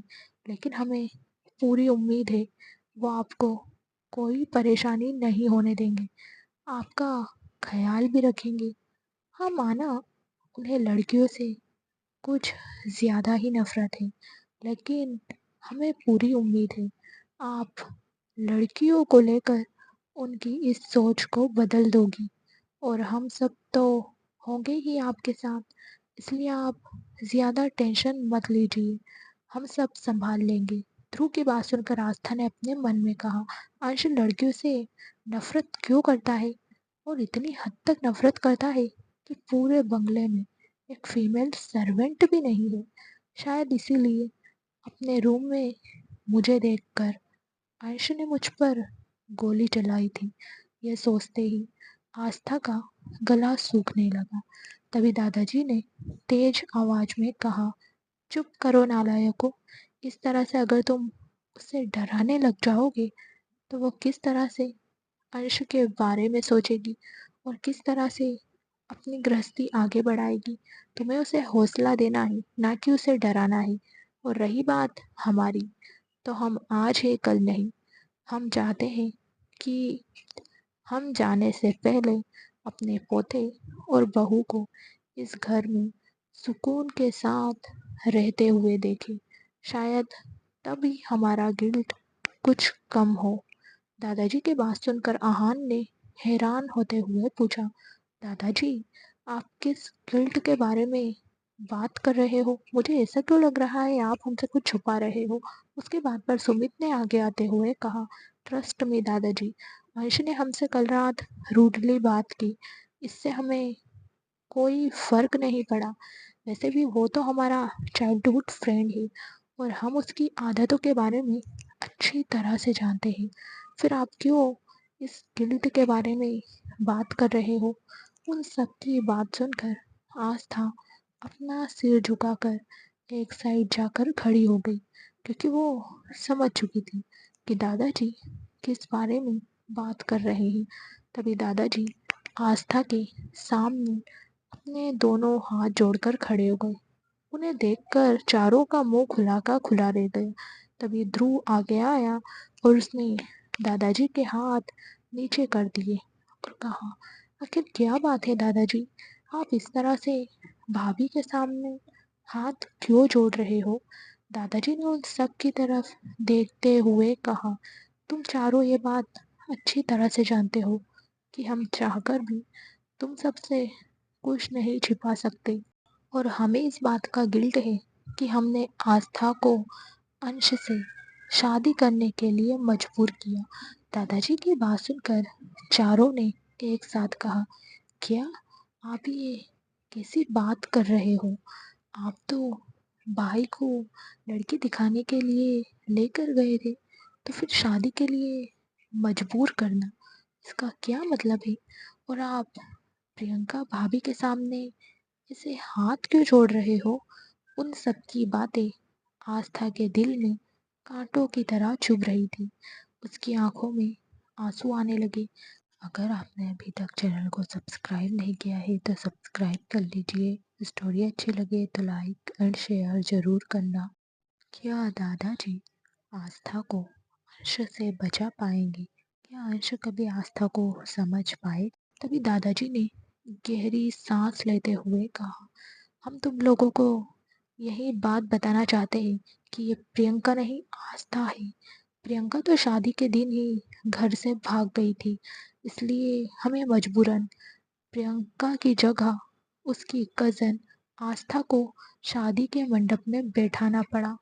लेकिन हमें पूरी उम्मीद है वो आपको कोई परेशानी नहीं होने देंगे, आपका ख्याल भी रखेंगे। हाँ माना उन्हें लड़कियों से कुछ ज़्यादा ही नफरत है, लेकिन हमें पूरी उम्मीद है आप लड़कियों को लेकर उनकी इस सोच को बदल दोगी, और हम सब तो होंगे ही आपके साथ। इसलिए आप ज़्यादा टेंशन मत लीजिए, हम सब संभाल लेंगे। ध्रुव की बात सुनकर आस्था ने अपने मन में कहा, अंश लड़कियों से नफरत क्यों करता है, और इतनी हद तक नफरत करता है कि पूरे बंगले में एक फीमेल सर्वेंट भी नहीं है। शायद इसीलिए अपने रूम में मुझे देखकर अंश ने मुझ पर गोली चलाई थी। यह सोचते ही आस्था का गला सूखने लगा। तभी दादाजी ने तेज आवाज में कहा, चुप करो नालायकों। इस तरह से अगर तुम उससे डराने लग जाओगे तो वो किस तरह से अंश के बारे में सोचेगी और किस तरह से अपनी गृहस्थी आगे बढ़ाएगी। तुम्हें उसे हौसला देना है, ना कि उसे डराना है। और रही बात हमारी, तो हम आज है कल नहीं। हम चाहते हैं कि हम जाने से पहले अपने पोते और बहू को इस घर में सुकून के साथ रहते हुए देखें। शायद तभी हमारा गिल्ट कुछ कम हो। दादाजी की बात सुनकर आहान ने हैरान होते हुए पूछा, दादाजी आप किस गिल्ट के बारे में बात कर रहे हो? मुझे ऐसा क्यों लग रहा है आप हमसे कुछ छुपा रहे हो? उसके बाद पर सुमित ने आगे आते हुए कहा, ट्रस्ट मी दादाजी, अंश ने हमसे कल रात रूडली बात की। इससे हमें कोई फर्क नहीं पड़ा। वैसे भी वो तो हमारा चाइल्डहुड फ्रेंड है और हम उसकी आदतों के बारे में अच्छी तरह से जानते हैं। फिर आप क्यों इस गिल्ट के बारे में बात कर रहे हो? उन सब की बात सुनकर आस्था अपना सिर झुकाकर एक साइड जाकर खड़ी हो गई, क्योंकि वो समझ चुकी थी कि दादाजी किस बारे में बात कर रहे हैं। तभी दादाजी आस्था के सामने अपने दोनों हाथ जोड़कर खड़े हो गए। उन्हें देखकर चारों का मुंह खुला का खुला रह गया। तभी ध्रुव आगे आया और उसने दादाजी के हाथ नीचे कर दिए और कहा, आखिर क्या बात है दादाजी, आप इस तरह से भाभी के सामने हाथ क्यों जोड़ रहे हो? दादाजी ने उन सब की तरफ देखते हुए कहा, तुम चारों ये बात अच्छी तरह से जानते हो कि हम चाहकर भी तुम सबसे कुछ नहीं छिपा सकते, और हमें इस बात का गिल्ट है कि हमने आस्था को अंश से शादी करने के लिए मजबूर किया। दादाजी की बात सुनकर चारों ने एक साथ कहा, क्या आप ये कैसी बात कर रहे हो? आप तो भाई को लड़की दिखाने के लिए लेकर गए थे, तो फिर शादी के लिए मजबूर करना, इसका क्या मतलब है? और आप प्रियंका भाभी के सामने इसे हाथ क्यों जोड़ रहे हो? उन सब की बातें आस्था के दिल में कांटों की तरह चुभ रही थी। उसकी आंखों में आंसू आने लगे। अगर आपने अभी तक चैनल को सब्सक्राइब नहीं किया है तो सब्सक्राइब कर लीजिए। स्टोरी अच्छी लगे तो लाइक एंड शेयर ज़रूर करना। क्या दादाजी आस्था को अंश से बचा पाएंगे? क्या अंश कभी आस्था को समझ पाए? तभी दादाजी ने गहरी सांस लेते हुए कहा, हम तुम लोगों को यही बात बताना चाहते हैं कि ये प्रियंका नहीं, आस्था है। प्रियंका तो शादी के दिन ही घर से भाग गई थी, इसलिए हमें मजबूरन प्रियंका की जगह उसकी कज़न आस्था को शादी के मंडप में बैठाना पड़ा।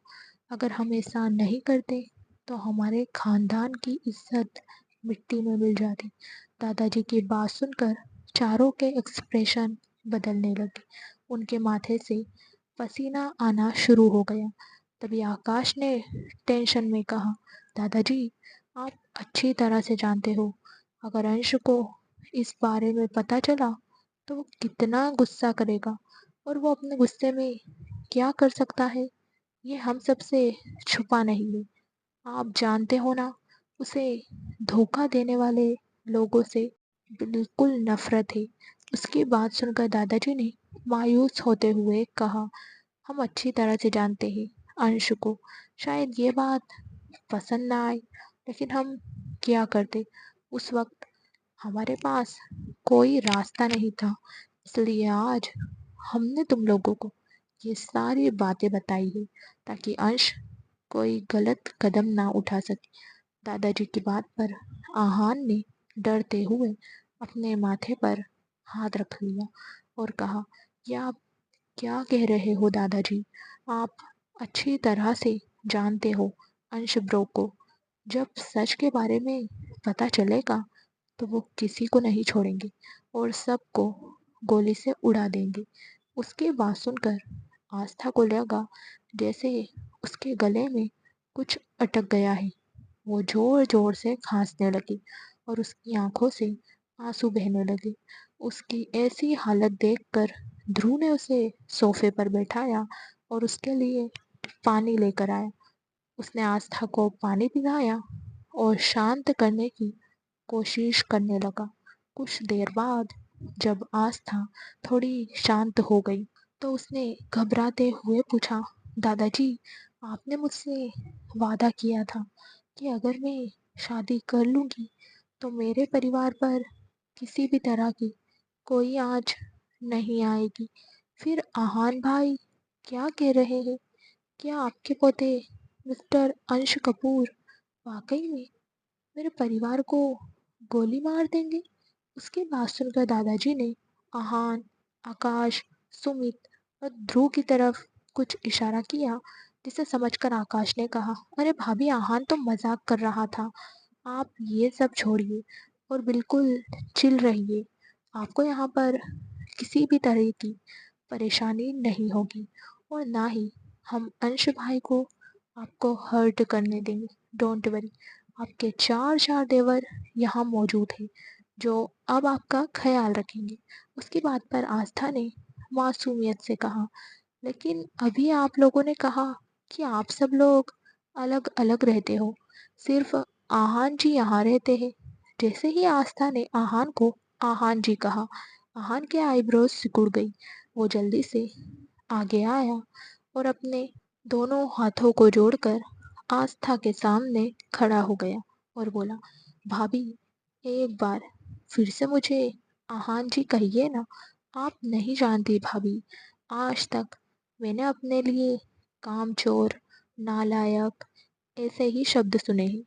अगर हम ऐसा नहीं करते तो हमारे खानदान की इज्जत मिट्टी में मिल जाती। दादाजी की बात सुनकर चारों के एक्सप्रेशन बदलने लगे। उनके माथे से पसीना आना शुरू हो गया। तभी आकाश ने टेंशन में कहा, दादाजी, आप अच्छी तरह से जानते हो, अगर अंश को इस बारे में पता चला तो वो कितना गुस्सा करेगा, और वो अपने गुस्से में क्या कर सकता है, ये हम सबसे छुपा नहीं है। आप जानते हो ना, उसे धोखा देने वाले लोगों से बिल्कुल नफरत है। उसकी बात सुनकर दादाजी ने मायूस होते हुए कहा, हम अच्छी तरह से जानते हैं अंश को शायद ये बात पसंद ना आए, लेकिन हम क्या करते। उस वक्त हमारे पास कोई रास्ता नहीं था, इसलिए आज हमने तुम लोगों को ये सारी बातें बताई है ताकि अंश कोई गलत कदम ना उठा सके। दादाजी की बात पर आहान ने डरते हुए अपने माथे पर हाथ रख लिया और कहा, यह आप क्या कह रहे हो दादाजी? आप अच्छी तरह से जानते हो अंश ब्रो को। जब सच के बारे में पता चलेगा तो वो किसी को नहीं छोड़ेंगे और सबको गोली से उड़ा देंगे। उसकी बात सुनकर आस्था को लगा जैसे उसके गले में कुछ अटक गया है। वो जोर जोर से खांसने लगी और उसकी आंखों से आंसू बहने लगे। उसकी ऐसी हालत देखकर ध्रुव ने उसे सोफे पर बैठाया और उसके लिए पानी लेकर आया। उसने आस्था को पानी पिलाया और शांत करने की कोशिश करने लगा। कुछ देर बाद जब आस्था थोड़ी शांत हो गई तो उसने घबराते हुए पूछा, दादाजी, आपने मुझसे वादा किया था कि अगर मैं शादी कर लूंगी तो मेरे परिवार पर किसी भी तरह की कोई आँच नहीं आएगी। फिर आहान भाई क्या कह रहे हैं? क्या आपके पोते मिस्टर अंश कपूर वाकई में मेरे परिवार को गोली मार देंगे? उसकी बात सुनकर दादाजी ने आहान, आकाश, सुमित और ध्रुव की तरफ कुछ इशारा किया, जिसे समझकर आकाश ने कहा, अरे भाभी, आहान तो मजाक कर रहा था। आप ये सब छोड़िए और बिल्कुल चिल रहिए। आपको यहाँ पर किसी भी तरह की परेशानी नहीं होगी और ना ही हम अंश भाई को आपको हर्ट करने देंगे। डोंट वरी, आपके चार चार देवर यहाँ मौजूद हैं जो अब आपका ख्याल रखेंगे। उसकी बात पर आस्था ने मासूमियत से कहा, लेकिन अभी आप लोगों ने कहा कि आप सब लोग अलग अलग रहते हो, सिर्फ आहान जी यहाँ रहते हैं। जैसे ही आस्था ने आहान को आहान जी कहा, आहान के आईब्रोज सिकुड़ गई। वो जल्दी से आगे आया और अपने दोनों हाथों को जोड़कर आस्था के सामने खड़ा हो गया और बोला, भाभी, एक बार फिर से मुझे आहान जी कहिए ना। आप नहीं जानती भाभी, आज तक मैंने अपने लिए कामचोर, नालायक ऐसे ही शब्द सुने हैं।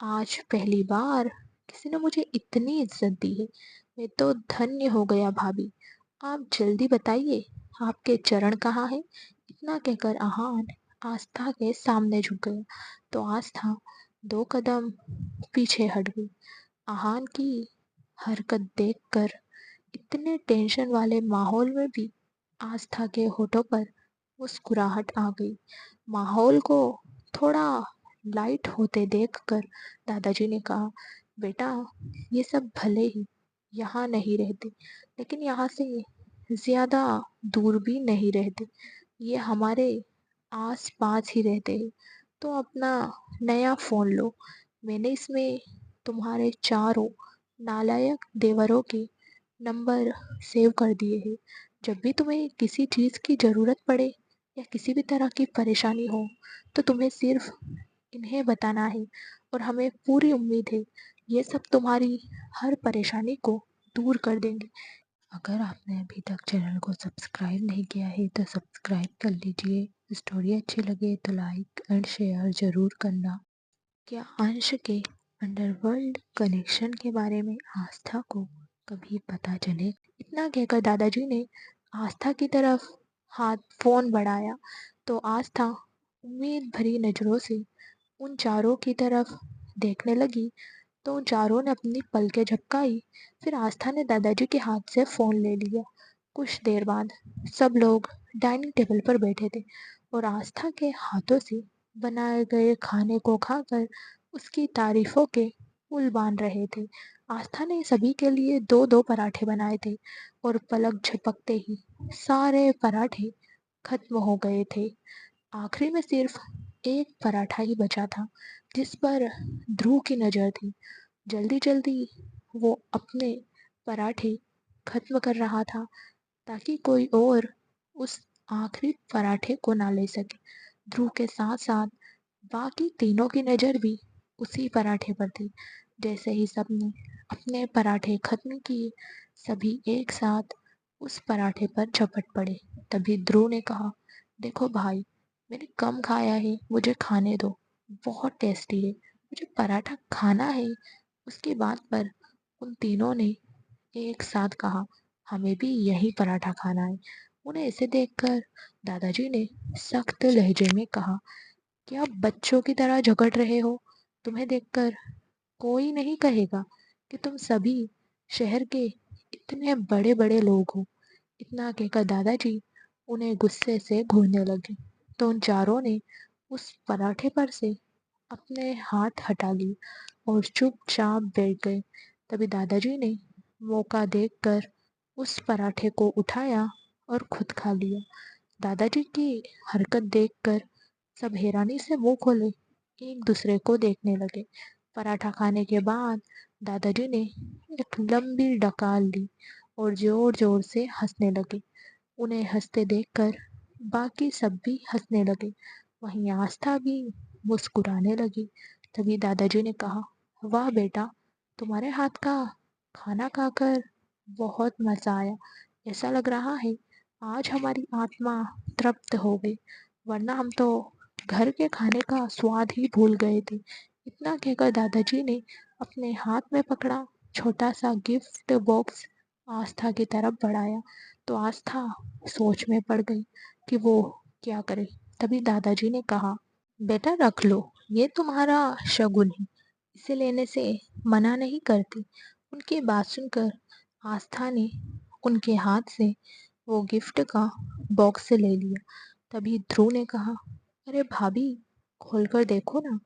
आज पहली बार किसी ने मुझे इतनी इज्जत दी है। मैं तो धन्य हो गया भाभी। आप जल्दी बताइए, आपके चरण कहाँ हैं? इतना कहकर आहान आस्था के सामने झुक गया तो आस्था दो कदम पीछे हट गई। आहान की हरकत देखकर इतने टेंशन वाले माहौल में भी आस्था के होठों पर मुस्कुराहट आ गई। माहौल को थोड़ा लाइट होते देखकर दादाजी ने कहा, बेटा, ये सब भले ही यहाँ नहीं रहते, लेकिन यहाँ से ज़्यादा दूर भी नहीं रहते। ये हमारे आस पास ही रहते हैं। तो अपना नया फ़ोन लो, मैंने इसमें तुम्हारे चारों नालायक देवरों के नंबर सेव कर दिए हैं। जब भी तुम्हें किसी चीज़ की ज़रूरत पड़े या किसी भी तरह की परेशानी हो तो तुम्हें सिर्फ इन्हें बताना है और हमें पूरी उम्मीद है ये सब तुम्हारी हर परेशानी को दूर कर देंगे। अगर आपने अभी तक चैनल को सब्सक्राइब नहीं किया है तो सब्सक्राइब कर लीजिए। स्टोरी अच्छी लगे तो लाइक एंड शेयर ज़रूर करना। क्या अंश के अंडरवर्ल्ड कनेक्शन के बारे में आस्था को कभी पता चले? इतना कहकर दादाजी ने आस्था की तरफ हाथ फ़ोन बढ़ाया तो आस्था उम्मीद भरी नज़रों से उन चारों की तरफ देखने लगी। तो उन चारों ने अपनी पलकें झपकाई। फिर आस्था ने दादाजी के हाथ से फ़ोन ले लिया। कुछ देर बाद सब लोग डाइनिंग टेबल पर बैठे थे और आस्था के हाथों से बनाए गए खाने को खाकर उसकी तारीफों के पुल बांध रहे थे। आस्था ने सभी के लिए दो दो पराठे बनाए थे और पलक झपकते ही सारे पराठे खत्म हो गए थे। आखिरी में सिर्फ एक पराठा ही बचा था जिस पर ध्रुव की नज़र थी। जल्दी जल्दी वो अपने पराठे खत्म कर रहा था ताकि कोई और उस आखिरी पराठे को ना ले सके। ध्रुव के साथ साथ बाकी तीनों की नज़र भी उसी पराठे पर थी। जैसे ही सबने अपने पराठे खत्म किए सभी एक साथ उस पराठे पर झपट पड़े। तभी ध्रुव ने कहा, देखो भाई, मैंने कम खाया है, मुझे खाने दो, बहुत टेस्टी है, मुझे पराठा खाना है। उसकी बात पर उन तीनों ने एक साथ कहा, हमें भी यही पराठा खाना है। उन्हें इसे देखकर दादाजी ने सख्त लहजे में कहा, क्या बच्चों की तरह झगड़ रहे हो? तुम्हें देखकर कोई नहीं कहेगा कि तुम सभी शहर के इतने बड़े बड़े लोग हो। इतना कहकर दादाजी उन्हें गुस्से से घूरने लगे। तो उन चारों ने उस पराठे पर से अपने हाथ हटा लिए और चुपचाप बैठ गए। तभी दादाजी ने मौका देखकर उस पराठे को उठाया और खुद खा लिया। दादाजी की हरकत देखकर सब हैरानी से मुंह खोले एक दूसरे को देखने लगे। पराठा खाने के बाद दादाजी ने एक लंबी डकार ली और जोर जोर से हंसने लगे। उन्हें हंसते देखकर बाकी सब भी हंसने लगे। वहीं आस्था भी मुस्कुराने लगी। तभी दादाजी ने कहा, वाह बेटा, तुम्हारे हाथ का खाना खाकर बहुत मज़ा आया। ऐसा लग रहा है आज हमारी आत्मा तृप्त हो गई, वरना हम तो घर के खाने का स्वाद ही भूल गए थे। इतना कहकर दादाजी ने अपने हाथ में पकड़ा छोटा सा गिफ्ट बॉक्स आस्था की तरफ बढ़ाया। तो आस्था सोच में पड़ गई कि वो क्या करे। तभी दादाजी ने कहा, बेटा रख लो, ये तुम्हारा शगुन है, इसे लेने से मना नहीं करती। उनकी बात सुनकर आस्था ने उनके हाथ से वो गिफ्ट का बॉक्स ले लिया। तभी ध्रुव ने कहा, अरे भाभी, खोलकर देखो ना,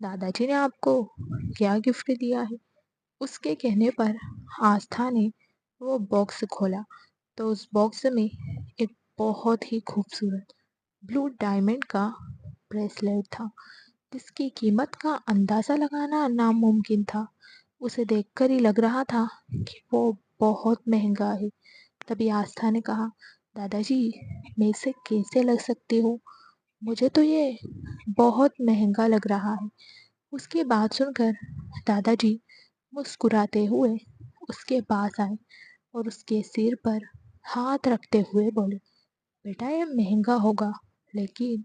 दादाजी ने आपको क्या गिफ्ट दिया है। उसके कहने पर आस्था ने वो बॉक्स खोला तो उस बॉक्स में एक बहुत ही खूबसूरत ब्लू डायमंड का ब्रेसलेट था जिसकी कीमत का अंदाज़ा लगाना नामुमकिन था। उसे देखकर ही लग रहा था कि वो बहुत महंगा है। तभी आस्था ने कहा, दादाजी, मैं इसे कैसे लग सकती हूँ, मुझे तो ये बहुत महंगा लग रहा है। उसकी बात सुनकर दादाजी मुस्कुराते हुए उसके पास आए और उसके सिर पर हाथ रखते हुए बोले, बेटा ये महंगा होगा लेकिन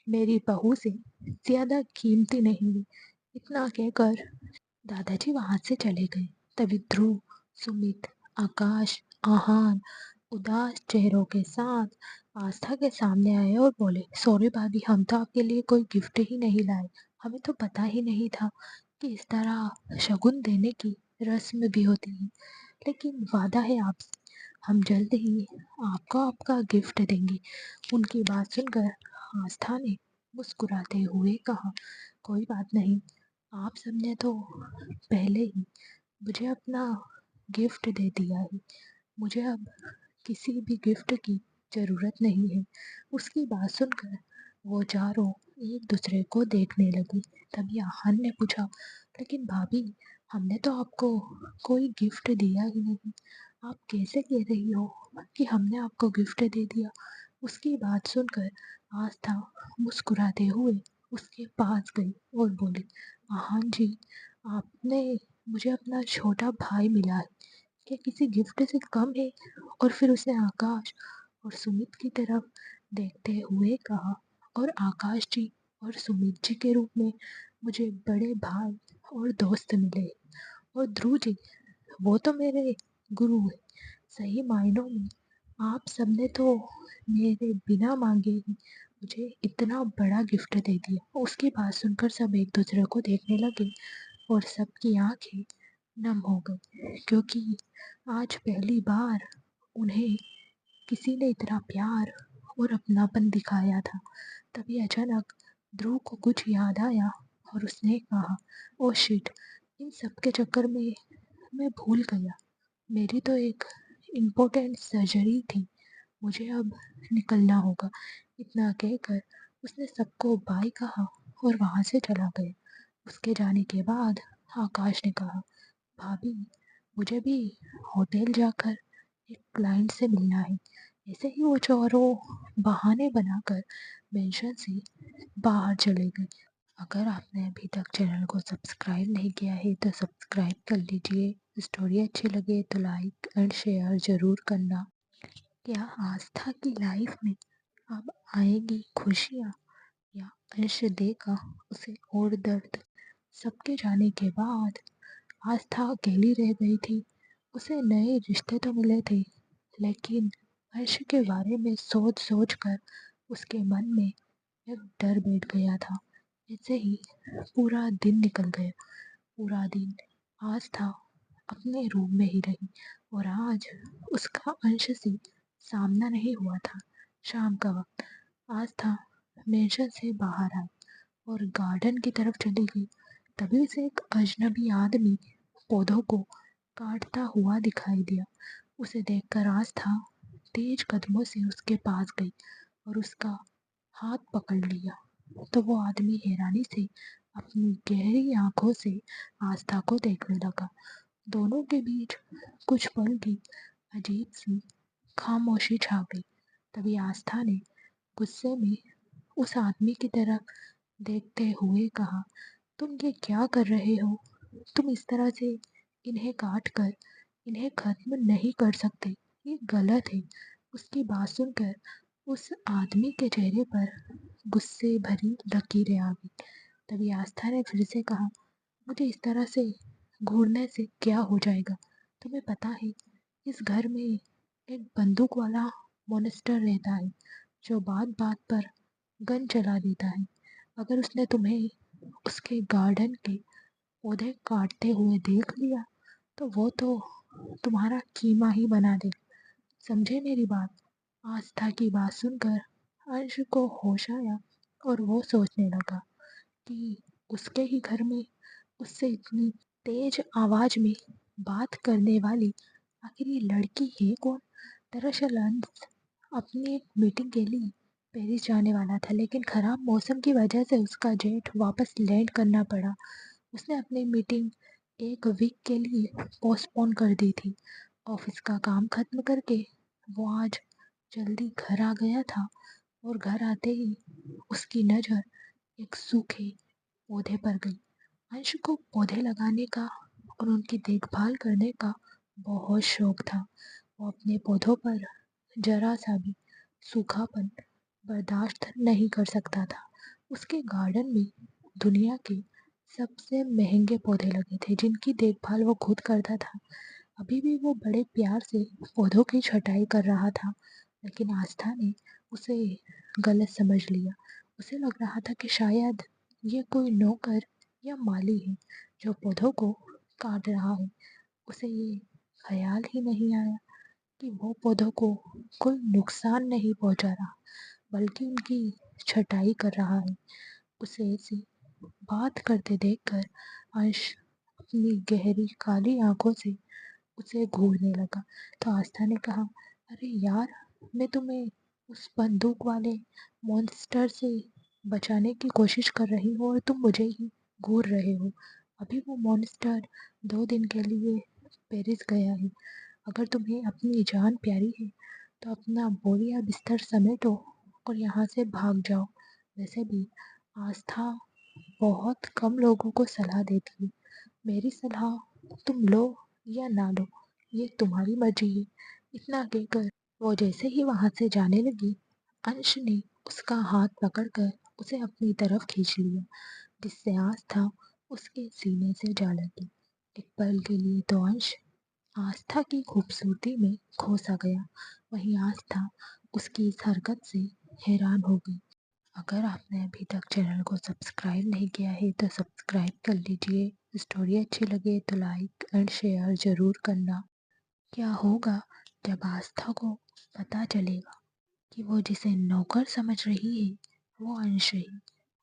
मेरी बहू से ज़्यादा कीमती नहीं है। इतना कहकर दादाजी वहाँ से चले गए। तभी ध्रुव, सुमित, आकाश, आहान उदास चेहरों के साथ आस्था के सामने आए और बोले, सॉरी भाभी, हम तो आपके लिए कोई गिफ्ट ही नहीं लाए, हमें तो पता ही नहीं था कि इस तरह शगुन देने की रस्म भी होती है। लेकिन वादा है आपसे, हम जल्द ही आपको आपका गिफ्ट देंगे। उनकी बात सुनकर आस्था ने मुस्कुराते हुए कहा, कोई बात नहीं, आप सबने तो पहले ही मुझे अपना गिफ्ट दे दिया है, मुझे अब किसी भी गिफ्ट की ज़रूरत नहीं है। उसकी बात सुनकर वो चारों एक दूसरे को देखने लगी। तभी आहान ने पूछा, लेकिन भाभी, हमने तो आपको कोई गिफ्ट दिया ही नहीं, आप कैसे कह रही हो कि हमने आपको गिफ्ट दे दिया। उसकी बात सुनकर आस्था मुस्कुराते हुए उसके पास गई और बोली, आहान जी, आपने मुझे अपना छोटा भाई मिला है, क्या किसी गिफ्ट से कम है? और फिर उसने आकाश और सुमित की तरफ देखते हुए कहा, और आकाश जी और सुमित जी के रूप में मुझे बड़े भाई और दोस्त मिले। और ध्रुव जी, वो तो मेरे गुरु है। सही मायनों में आप सबने तो मेरे बिना मांगे ही मुझे इतना बड़ा गिफ्ट दे दिया। उसकी बात सुनकर सब एक दूसरे को देखने लगे और सबकी आंखें नम हो गई, क्योंकि आज पहली बार उन्हें किसी ने इतना प्यार और अपनापन दिखाया था। तभी अचानक ध्रुव को कुछ याद आया और उसने कहा, ओ शिट, इन सब के चक्कर में मैं भूल गया, मेरी तो एक इम्पोर्टेंट सर्जरी थी, मुझे अब निकलना होगा। इतना कहकर उसने सबको बाय कहा और वहां से चला गया। उसके जाने के बाद आकाश ने कहा, भाभी, मुझे भी होटल जाकर एक क्लाइंट से मिलना है। ऐसे ही वो चारों बहाने बनाकर मेंशन से बाहर चले गए। अगर आपने अभी तक चैनल को सब्सक्राइब नहीं किया है तो सब्सक्राइब कर लीजिए। स्टोरी अच्छी लगे तो लाइक एंड शेयर ज़रूर करना। क्या आस्था की लाइफ में अब आएगी खुशियाँ, या अंश देगा उसे और दर्द? सबके जाने के बाद आस्था अकेली रह गई थी। उसे नए रिश्ते तो मिले थे, लेकिन अंश के बारे में सोच सोच कर उसके मन में एक डर बैठ गया था। ऐसे ही पूरा दिन निकल गया। पूरा दिन आस्था अपने रूम में ही रही और आज उसका अंश से सामना नहीं हुआ था। शाम का वक्त आस्था मेंशन से बाहर आई और गार्डन की तरफ चली गई। तभी उसे एक अजनबी आदमी पौधों को काटता हुआ दिखाई दिया। उसे देखकर आस्था तेज कदमों से उसके पास गई और उसका हाथ पकड़ लिया। तो वो आदमी हैरानी से अपनी गहरी आंखों से आस्था को देखने लगा। दोनों के बीच कुछ पल की अजीब सी खामोशी छा गई। तभी आस्था ने गुस्से में उस आदमी की तरफ देखते हुए कहा, तुम ये क्या कर रहे हो? तुम इस तरह से इन्हें काट कर इन्हें खत्म नहीं कर सकते, ये गलत है। उसकी बात सुनकर उस आदमी के चेहरे पर गुस्से भरी लकीरें आ गई। तभी आस्था ने फिर से कहा, मुझे इस तरह से घूरने से क्या हो जाएगा? तुम्हें पता है, इस घर में एक बंदूक वाला मॉन्स्टर रहता है जो बात बात पर गन चला देता है। अगर उसने तुम्हें उसके गार्डन के पौधे काटते हुए देख लिया तो वो तो तुम्हारा कीमा ही बना दे। समझे मेरी बात? आस्था की बात सुनकर अंश को होश आया और वो सोचने लगा कि उसके ही घर में उससे इतनी तेज आवाज में बात करने वाली आखिर ये लड़की है कौन? दरअसल अंश अपनी एक मीटिंग के लिए पेरिस जाने वाला था, लेकिन खराब मौसम की वजह से उसका जेट वापस लैंड करना पड़ा। उसने अपनी मीटिंग एक वीक के लिए पोस्टपोन कर दी थी। ऑफिस का काम खत्म करके वो आज जल्दी घर आ गया था और घर आते ही उसकी नज़र एक सूखे पौधे पर गई। अंश को पौधे लगाने का और उनकी देखभाल करने का बहुत शौक था। वो अपने पौधों पर जरा सा भी सूखापन बर्दाश्त नहीं कर सकता था। उसके गार्डन में दुनिया के सबसे महंगे पौधे लगे थे जिनकी देखभाल वो खुद करता था। अभी भी वो बड़े प्यार से पौधों की छटाई कर रहा था, लेकिन आस्था ने उसे गलत समझ लिया। उसे लग रहा था कि शायद ये कोई नौकर या माली है जो पौधों को काट रहा है। उसे ये ख्याल ही नहीं आया कि वो पौधों को कोई नुकसान नहीं पहुंचा रहा, बल्कि उनकी छटाई कर रहा है। उसे ऐसी बात करते देखकर अंश अपनी गहरी काली आंखों से उसे घूरने लगा। तो आस्था ने कहा, अरे यार, मैं तुम्हें उस बंदूक वाले मॉन्स्टर से बचाने की कोशिश कर रही हूँ और तुम मुझे ही घूर रहे हो। अभी वो मॉन्स्टर 2 दिन के लिए पेरिस गया है। अगर तुम्हें अपनी जान प्यारी है तो अपना बोरिया बिस्तर समेटो और यहाँ से भाग जाओ। वैसे भी आस्था बहुत कम लोगों को सलाह देती है। मेरी सलाह तुम लो या ना लो, ये तुम्हारी मर्जी है। इतना कहकर वो जैसे ही वहां से जाने लगी, अंश ने उसका हाथ पकड़कर उसे अपनी तरफ खींच लिया, जिससे आस्था उसके सीने से जा लगी। एक पल के लिए तो अंश आस्था की खूबसूरती में खो सा गया। वहीं आस्था उसकी इस हरकत से हैरान हो गई। अगर आपने अभी तक चैनल को सब्सक्राइब नहीं किया है तो सब्सक्राइब कर लीजिए। स्टोरी अच्छी लगे तो लाइक एंड शेयर ज़रूर करना। क्या होगा जब आस्था को पता चलेगा कि वो जिसे नौकर समझ रही है वो अंश है,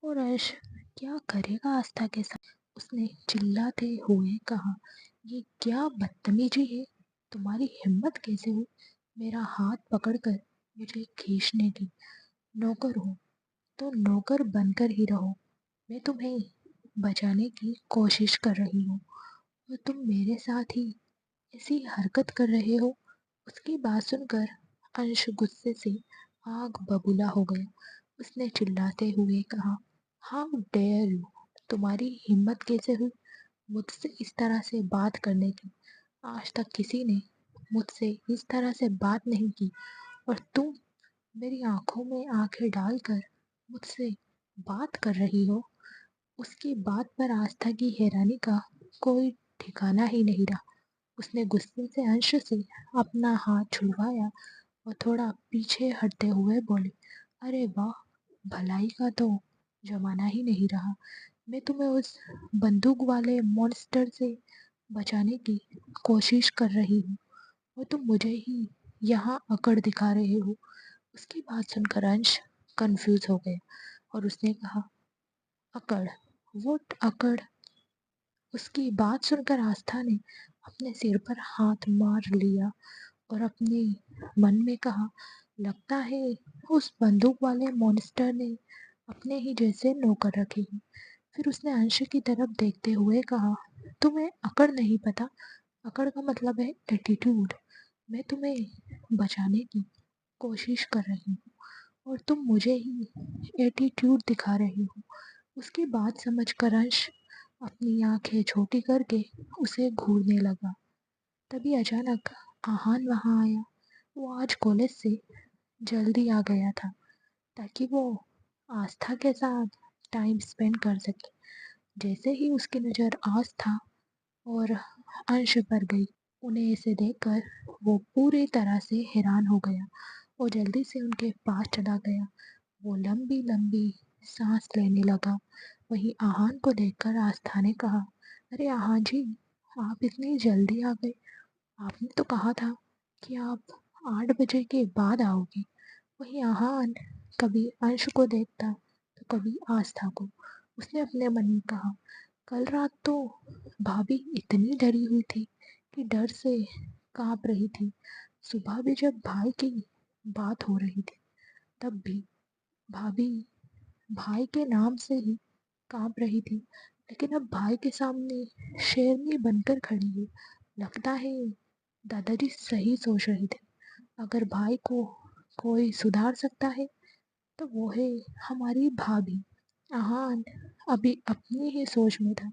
और अंश क्या करेगा आस्था के साथ? उसने चिल्लाते हुए कहा, ये क्या बदतमीजी है? तुम्हारी हिम्मत कैसे हुई मेरा हाथ पकड़कर मुझे खींचने की? नौकर हो तो नौकर बनकर ही रहो। मैं तुम्हें बचाने की कोशिश कर रही हूँ और तुम मेरे साथ ही ऐसी हरकत कर रहे हो। उसकी बात सुनकर अंश गुस्से से आग बबूला हो गया। उसने चिल्लाते हुए कहा, हाउ डेयर यू, तुम्हारी हिम्मत कैसे हुई मुझसे इस तरह से बात करने की? आज तक किसी ने मुझसे इस तरह से बात नहीं की, और तुम मेरी आंखों में आंखें डालकर मुझसे बात कर रही हो। उसकी बात पर आस्था की हैरानी का कोई ठिकाना ही नहीं रहा। उसने गुस्से से अंश से अपना हाथ छुड़वाया और थोड़ा पीछे हटते हुए बोली, अरे वाह, भलाई का तो जमाना ही नहीं रहा। मैं तुम्हें उस बंदूक वाले मॉन्स्टर से बचाने की कोशिश कर रही हूँ और तुम मुझे ही यहाँ अकड़ दिखा रहे हो। उसकी बात सुनकर अंश कंफ्यूज हो गया और उसने कहा, अकड़? वोट अकड़? उसकी बात सुनकर आस्था ने अपने सिर पर हाथ मार लिया और अपने मन में कहा, लगता है उस बंदूक वाले मॉन्स्टर ने अपने ही जैसे नौकर रखे हैं। फिर उसने अंश की तरफ देखते हुए कहा, तुम्हें अकड़ नहीं पता? अकड़ का मतलब है एटीट्यूड। मैं तुम्हें बचाने की कोशिश कर रही हूँ और तुम मुझे ही एटीट्यूड दिखा रहे हो। उसकी बात समझकर अंश अपनी आंखें छोटी करके उसे घूरने लगा। तभी अचानक आहान वहां आया। वो आज कॉलेज से जल्दी आ गया था ताकि वो आस्था के साथ टाइम स्पेंड कर सके। जैसे ही उसकी नज़र आस्था और अंश पर गई, उन्हें ऐसे देखकर वो पूरी तरह से हैरान हो गया और जल्दी से उनके पास चला गया। वो लंबी लंबी सांस लेने लगा। वहीं आहान को देखकर आस्था ने कहा, अरे आहान जी, आप इतनी जल्दी आ गए। आपने तो कहा था कि आप 8 बजे के बाद आओगे। वहीं आहान कभी अंश को देखता तो कभी आस्था को। उसने अपने मन में कहा, कल रात तो भाभी इतनी डरी हुई थी कि डर से कांप रही थी। सुबह भी जब भाई की बात हो रही थी तब भी भाभी भाई के नाम से ही कांप रही थी, लेकिन अब भाई के सामने शेरनी बनकर खड़ी है। लगता है दादाजी सही सोच रहे थे। अगर भाई को कोई सुधार सकता है तो वो है हमारी भाभी। आहान अभी अपनी ही सोच में था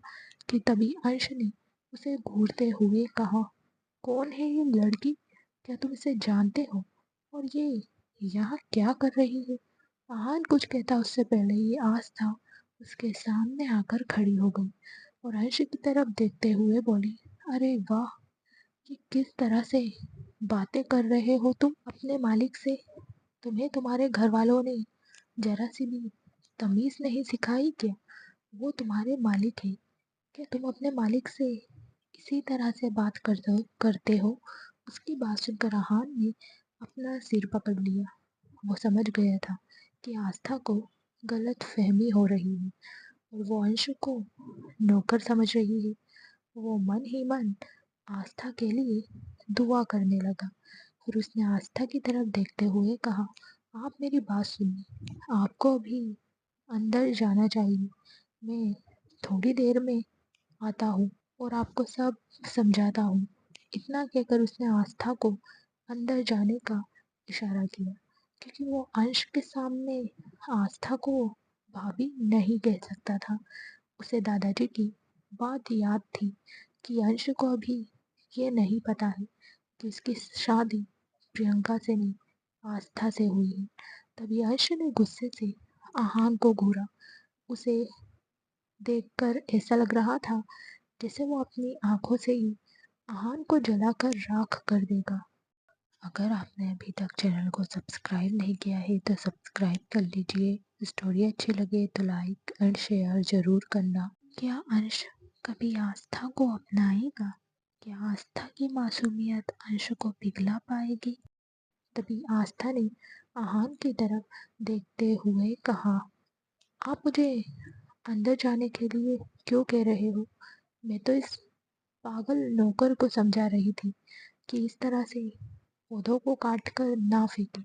कि तभी अंश ने उसे घूरते हुए कहा, कौन है ये लड़की? क्या तुम इसे जानते हो? और ये यहाँ क्या कर रही है? आहान कुछ कहता उससे पहले ही आस्था उसके सामने आकर खड़ी हो गई और अंश की तरफ देखते हुए बोली, अरे वाह, कि किस तरह से बातें कर रहे हो तुम अपने मालिक से? तुम्हें तुम्हारे घर वालों ने जरा सी भी तमीज नहीं सिखाई क्या? वो तुम्हारे मालिक है। क्या तुम अपने मालिक से इसी तरह से बात करते हो? उसकी बात सुनकर आहान ने अपना सिर पकड़ लिया। वो समझ गया था कि आस्था को गलत फहमी हो रही है और वो अंश को नौकर समझ रही है। वो मन ही मन आस्था के लिए दुआ करने लगा। फिर उसने आस्था की तरफ देखते हुए कहा, आप मेरी बात सुनिए, आपको अभी अंदर जाना चाहिए। मैं थोड़ी देर में आता हूँ और आपको सब समझाता हूँ। इतना कहकर उसने आस्था को अंदर जाने का इशारा किया, क्योंकि वो अंश के सामने आस्था को भाभी नहीं कह सकता था। उसे दादाजी की बात याद थी कि अंश को अभी ये नहीं पता है कि उसकी शादी प्रियंका से नहीं, आस्था से हुई है। तभी अर्श ने गुस्से से आहान को घूरा। उसे देखकर ऐसा लग रहा था जैसे वो अपनी आंखों से ही आहान को जलाकर राख कर देगा। अगर आपने अभी तक चैनल को सब्सक्राइब नहीं किया है तो सब्सक्राइब कर लीजिए। स्टोरी अच्छी लगे तो लाइक एंड शेयर ज़रूर करना। क्या अंश कभी आस्था को अपनाएगा? क्या आस्था की मासूमियत अंश को पिघला पाएगी? तभी आस्था ने आहान की तरफ देखते हुए कहा, आप मुझे अंदर जाने के लिए क्यों कह रहे हो? मैं तो इस पागल नौकर को समझा रही थी कि इस तरह से पौधों को काट कर ना फेंके।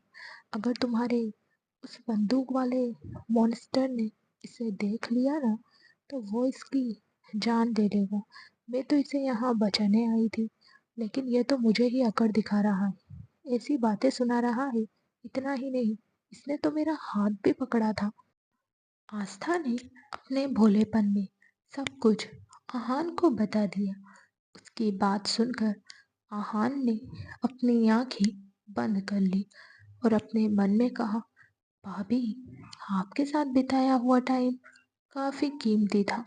अगर तुम्हारे उस बंदूक वाले मॉन्स्टर ने इसे देख लिया ना तो वो इसकी जान दे देगा। मैं तो इसे यहाँ बचाने आई थी, लेकिन ये तो मुझे ही अकड़ दिखा रहा है, ऐसी बातें सुना रहा है। इतना ही नहीं, इसने तो मेरा हाथ भी पकड़ा था। आस्था ने अपने भोलेपन में सब कुछ आहान को बता दिया। उसकी बात सुनकर आहान ने अपनी आंखें बंद कर ली और अपने मन में कहा, भाभी, आपके साथ बिताया हुआ टाइम काफी कीमती था।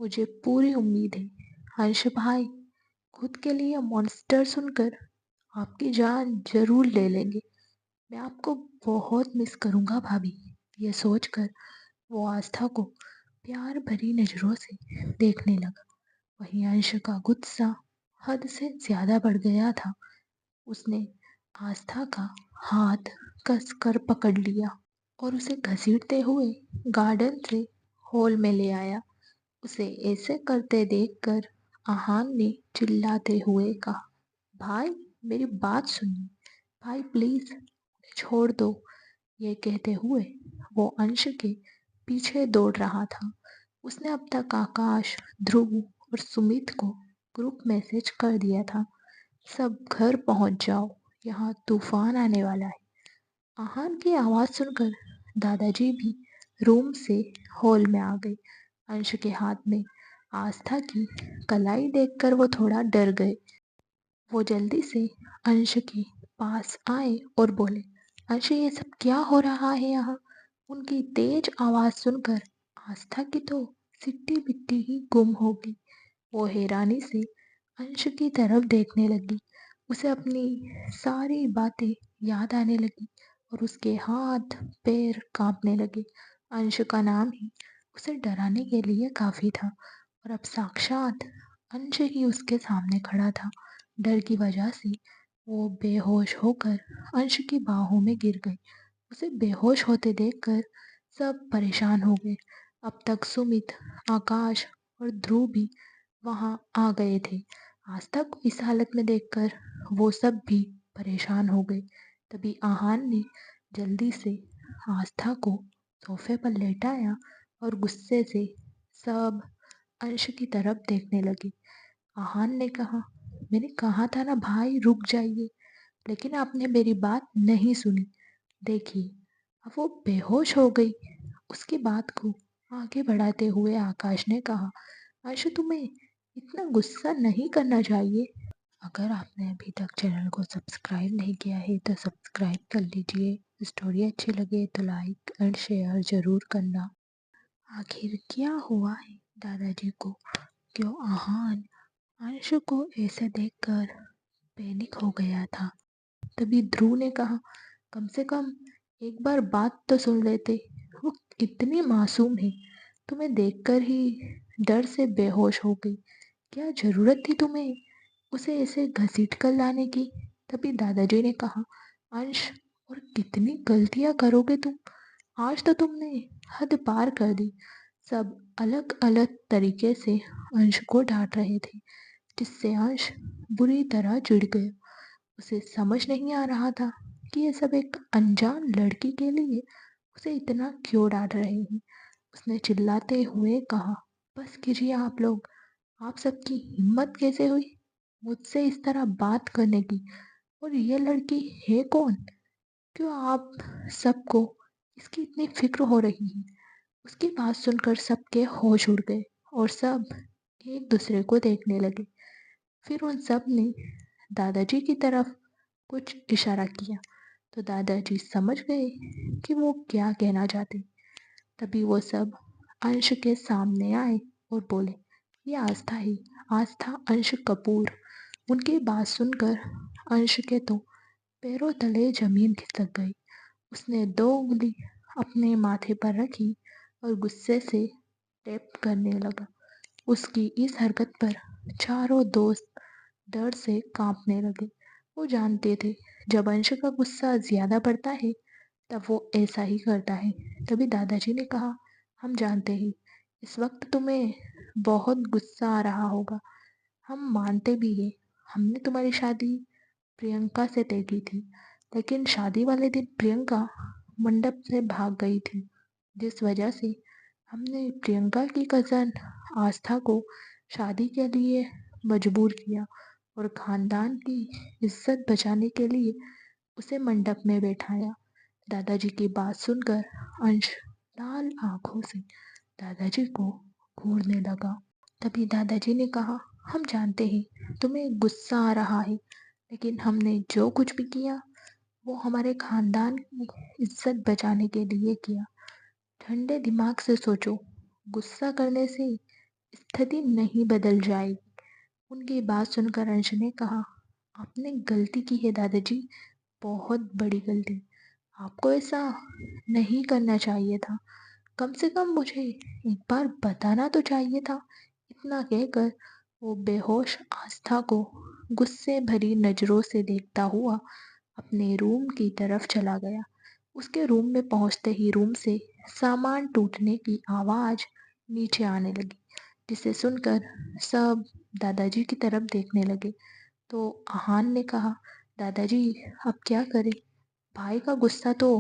मुझे पूरी उम्मीद है हर्ष भाई खुद के लिए मॉन्स्टर सुनकर आपकी जान जरूर ले लेंगे। मैं आपको बहुत मिस करूंगा भाभी। ये सोचकर वो आस्था को प्यार भरी नजरों से देखने लगा। वहीं अंश का गुस्सा हद से ज्यादा बढ़ गया था। उसने आस्था का हाथ कसकर पकड़ लिया और उसे घसीटते हुए गार्डन से हॉल में ले आया। उसे ऐसे करते देखकर आहान ने चिल्लाते हुए कहा, भाई, मेरी बात सुनिए। भाई प्लीज छोड़ दो। ये कहते हुए वो अंश के पीछे दौड़ रहा था। उसने अब तक आकाश, ध्रुव और सुमित को ग्रुप मैसेज कर दिया था, सब घर पहुंच जाओ, यहाँ तूफान आने वाला है। आहान की आवाज़ सुनकर दादाजी भी रूम से हॉल में आ गए। अंश के हाथ में आस्था की कलाई देखकर वो थोड़ा डर गए। वो जल्दी से अंश के पास आए और बोले, अंश, ये सब क्या हो रहा है यहाँ? उनकी तेज आवाज़ सुनकर आस्था की तो सिट्टी बिट्टी ही गुम हो गई। वो हैरानी से अंश की तरफ देखने लगी। उसे अपनी सारी बातें याद आने लगी और उसके हाथ पैर कांपने लगे। अंश का नाम ही उसे डराने के लिए काफी था और अब साक्षात अंश ही उसके सामने खड़ा था। डर की वजह से वो बेहोश होकर अंश की बाहों में गिर गई। उसे बेहोश होते देखकर सब परेशान हो गए। अब तक सुमित, आकाश और ध्रुव भी वहां आ गए थे। आस्था को इस हालत में देखकर वो सब भी परेशान हो गए। तभी आहान ने जल्दी से आस्था को सोफे पर लेटाया और गुस्से से सब अंश की तरफ देखने लगे। आहान ने कहा, मैंने कहा था ना भाई, रुक जाइए, लेकिन आपने मेरी बात नहीं सुनी। देखिए, अब वो बेहोश हो गई। उसकी बात को आगे बढ़ाते हुए आकाश ने कहा, आशु, तुम्हें इतना गुस्सा नहीं करना चाहिए। अगर आपने अभी तक चैनल को सब्सक्राइब नहीं किया है तो सब्सक्राइब कर लीजिए। स्टोरी अच्छी लगे तो लाइक एंड शेयर ज़रूर करना। आखिर क्या हुआ है दादाजी को? क्यों आहान अंश को ऐसे देखकर पैनिक हो गया था? तभी ध्रुव ने कहा, कम से कम एक बार बात तो सुन लेते। वो इतनी मासूम है, तुम्हें देखकर ही डर से बेहोश हो गई। क्या जरूरत थी तुम्हें उसे ऐसे घसीट कर लाने की? तभी दादाजी ने कहा, अंश, और कितनी गलतियां करोगे तुम? आज तो तुमने हद पार कर दी। सब अलग अलग तरीके से अंश को डांट रहे थे, जिससे अंश बुरी तरह चिढ़ गया। उसे समझ नहीं आ रहा था कि ये सब एक अनजान लड़की के लिए उसे इतना क्यों डांट रहे हैं। उसने चिल्लाते हुए कहा, बस कीजिए आप लोग। आप सबकी हिम्मत कैसे हुई मुझसे इस तरह बात करने की? और ये लड़की है कौन? क्यों आप सबको इसकी इतनी फिक्र हो रही है? उसकी बात सुनकर सबके होश उड़ गए और सब एक दूसरे को देखने लगे। फिर उन सब ने दादाजी की तरफ कुछ इशारा किया, तो दादाजी समझ गए कि वो क्या कहना चाहते। तभी वो सब अंश के सामने आए और बोले, ये आस्था ही, आस्था अंश कपूर। उनकी बात सुनकर अंश के तो पैरों तले जमीन खिसक गई। उसने 2 उंगली अपने माथे पर रखी और गुस्से से टैप करने लगा। उसकी इस हरकत पर चारों दोस्त डर से कांपने लगे। वो जानते थे जब अंश का गुस्सा ज्यादा बढ़ता है तब वो ऐसा ही करता है। तभी दादाजी ने कहा, हम जानते हैं इस वक्त तुम्हें बहुत गुस्सा आ रहा होगा। हम मानते भी हैं, हमने तुम्हारी शादी प्रियंका से तय की थी, लेकिन शादी वाले दिन प्रियंका मंडप से भाग गई थी, जिस वजह से हमने प्रियंका की कज़न आस्था को शादी के लिए मजबूर किया और खानदान की इज्जत बचाने के लिए उसे मंडप में बैठाया। दादाजी की बात सुनकर अंश लाल आंखों से दादाजी को घूरने लगा। तभी दादाजी ने कहा, हम जानते हैं तुम्हें गुस्सा आ रहा है, लेकिन हमने जो कुछ भी किया वो हमारे खानदान की इज्जत बचाने के लिए किया। ठंडे दिमाग से सोचो, गुस्सा करने से स्थिति नहीं बदल जाएगी। उनकी बात सुनकर अंश ने कहा, आपने गलती की है दादाजी, बहुत बड़ी गलती। आपको ऐसा नहीं करना चाहिए था। कम से कम मुझे एक बार बताना तो चाहिए था। इतना कहकर वो बेहोश आस्था को गुस्से भरी नजरों से देखता हुआ अपने रूम की तरफ चला गया। उसके रूम में पहुंचते ही रूम से सामान टूटने की आवाज नीचे आने लगी, जिसे सुनकर सब दादाजी की तरफ देखने लगे। तो आहान ने कहा, दादाजी अब क्या करें, भाई का गुस्सा तो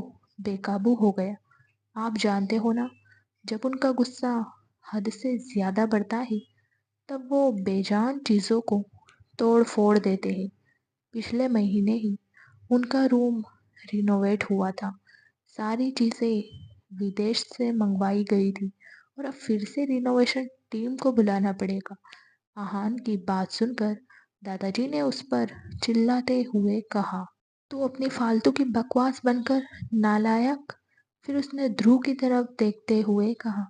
बेकाबू हो गया। आप जानते हो ना, जब उनका गुस्सा हद से ज्यादा बढ़ता है तब वो बेजान चीजों को तोड़ फोड़ देते हैं। पिछले महीने ही उनका रूम रिनोवेट हुआ था। सारी चीजें विदेश से मंगवाई गई थी और अब फिर से रिनोवेशन टीम को बुलाना पड़ेगा। आहान की बात सुनकर दादाजी ने उस पर चिल्लाते हुए कहा, तू अपनी फालतू की बकवास बनकर नालायक। फिर उसने ध्रुव की तरफ देखते हुए कहा,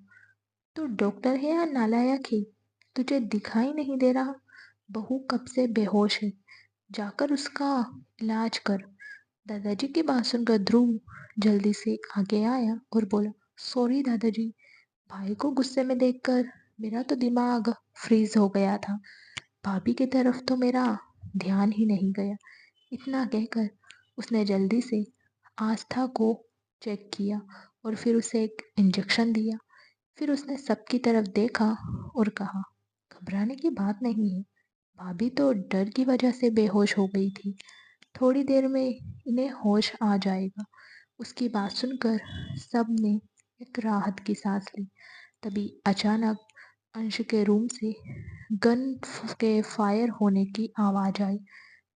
तू डॉक्टर है या नालायक है? तुझे दिखाई नहीं दे रहा? बहू कब से बेहोश है, जाकर उसका इलाज कर। दादाजी की बात सुनकर ध्रुव जल्दी से आगे आया और बोला, सॉरी दादाजी, भाई को गुस्से में देखकर मेरा तो दिमाग फ्रीज हो गया था। भाभी की तरफ तो मेरा ध्यान ही नहीं गया। इतना कहकर उसने जल्दी से आस्था को चेक किया और फिर उसे एक इंजेक्शन दिया। फिर उसने सबकी तरफ देखा और कहा, घबराने की बात नहीं है, भाभी तो डर की वजह से बेहोश हो गई थी, थोड़ी देर में इन्हें होश आ जाएगा। उसकी बात सुनकर सब ने एक राहत की सांस ली। तभी अचानक अंश के रूम से गन के फायर होने की आवाज आई।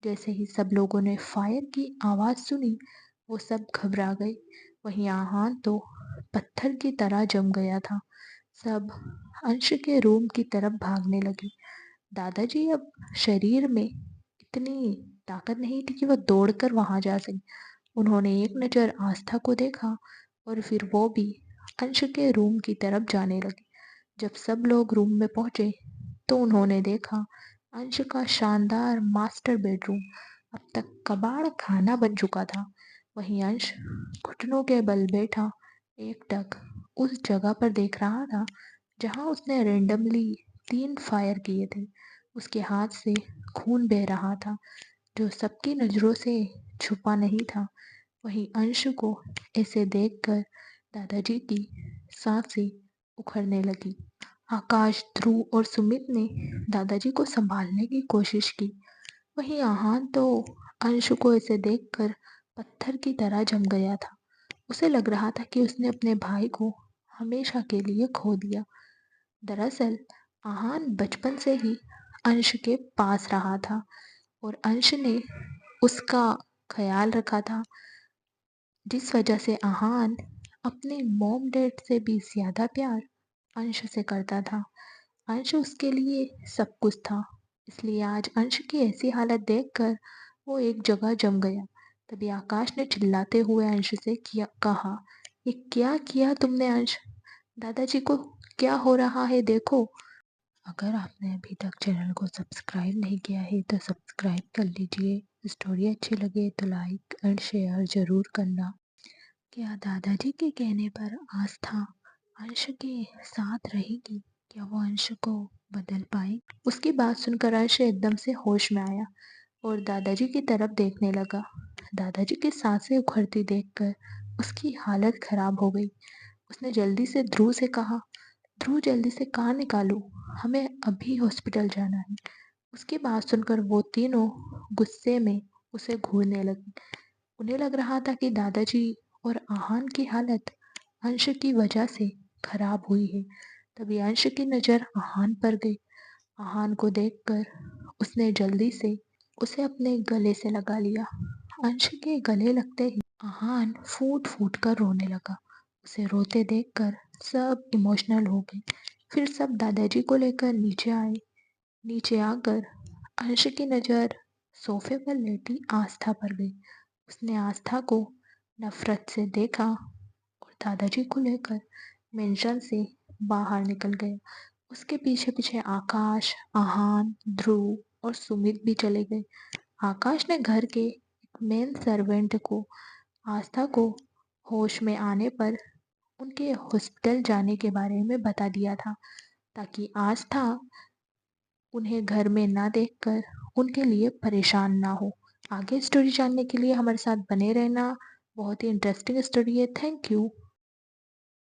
जैसे ही सब लोगों ने फायर की आवाज सुनी वो सब घबरा गए। वहीं आहान तो पत्थर की तरह जम गया था। सब अंश के रूम की तरफ भागने लगे। दादाजी अब शरीर में इतनी ताकत नहीं थी कि वह दौड़कर वहां जा सके। उन्होंने एक नज़र आस्था को देखा और फिर वो भी अंश के रूम की तरफ जाने लगे। जब सब लोग रूम में पहुंचे तो उन्होंने देखा अंश का शानदार मास्टर बेडरूम अब तक कबाड़ खाना बन चुका था। वहीं अंश घुटनों के बल बैठा एकटक उस जगह पर देख रहा था जहां उसने रेंडमली 3 फायर किए थे। उसके हाथ से खून बह रहा था जो सबकी नजरों से छुपा नहीं था। वहीं अंश को ऐसे देखकर दादाजी की सांसें उखड़ने लगी। आकाश, ध्रुव और सुमित ने दादाजी को संभालने की कोशिश की। वहीं आहान तो अंश को ऐसे देखकर पत्थर की तरह जम गया था। उसे लग रहा था कि उसने अपने भाई को हमेशा के लिए खो दिया। दरअसल आहान बचपन से ही अंश के पास रहा था और अंश ने उसका ख्याल रखा था, जिस वजह से आहान अपने मॉम डैड से भी ज्यादा प्यार अंश से करता था। अंश उसके लिए सब कुछ था, इसलिए आज अंश की ऐसी हालत देखकर वो एक जगह जम गया। तभी आकाश ने चिल्लाते हुए अंश से किया कहा, ये क्या किया तुमने अंश? दादाजी को क्या हो रहा है देखो। अगर आपने अभी तक चैनल को सब्सक्राइब नहीं किया है तो सब्सक्राइब कर लीजिए। स्टोरी अच्छी लगे तो लाइक एंड शेयर ज़रूर करना। क्या दादाजी के कहने पर आस्था अंश के साथ रहेगी? क्या वो अंश को बदल पाएगी? उसकी बात सुनकर अंश एकदम से होश में आया और दादाजी की तरफ देखने लगा। दादाजी की सांसें उखड़ती देखकर उसकी हालत खराब हो गई। उसने जल्दी से ध्रुव से कहा, ध्रुव जल्दी से कहाँ निकालूं? हमें अभी हॉस्पिटल जाना है। उसकी बात सुनकर वो तीनों गुस्से में उसे घूरने लगे। उन्हें लग रहा था कि दादाजी और आहान की हालत अंश की वजह से खराब हुई है। तभी अंश की नज़र आहान पर गई। आहान को देखकर उसने जल्दी से उसे अपने गले से लगा लिया। अंश के गले लगते ही आहान फूट फूट कर रोने लगा। उसे रोते देखकर सब इमोशनल हो गए। फिर सब दादाजी को लेकर नीचे आए। नीचे आकर अंश की नज़र सोफे पर लेटी आस्था पर गई। उसने आस्था को नफरत से देखा और दादाजी को लेकर मेंशन से बाहर निकल गया। उसके पीछे पीछे आकाश, आहान, ध्रुव और सुमित भी चले गए। आकाश ने घर के एक मेन सर्वेंट को आस्था को होश में आने पर उनके हॉस्पिटल जाने के बारे में बता दिया था, ताकि आस्था उन्हें घर में ना देखकर उनके लिए परेशान ना हो। आगे स्टोरी जानने के लिए हमारे साथ बने रहना। बहुत ही इंटरेस्टिंग स्टोरी है। Thank you.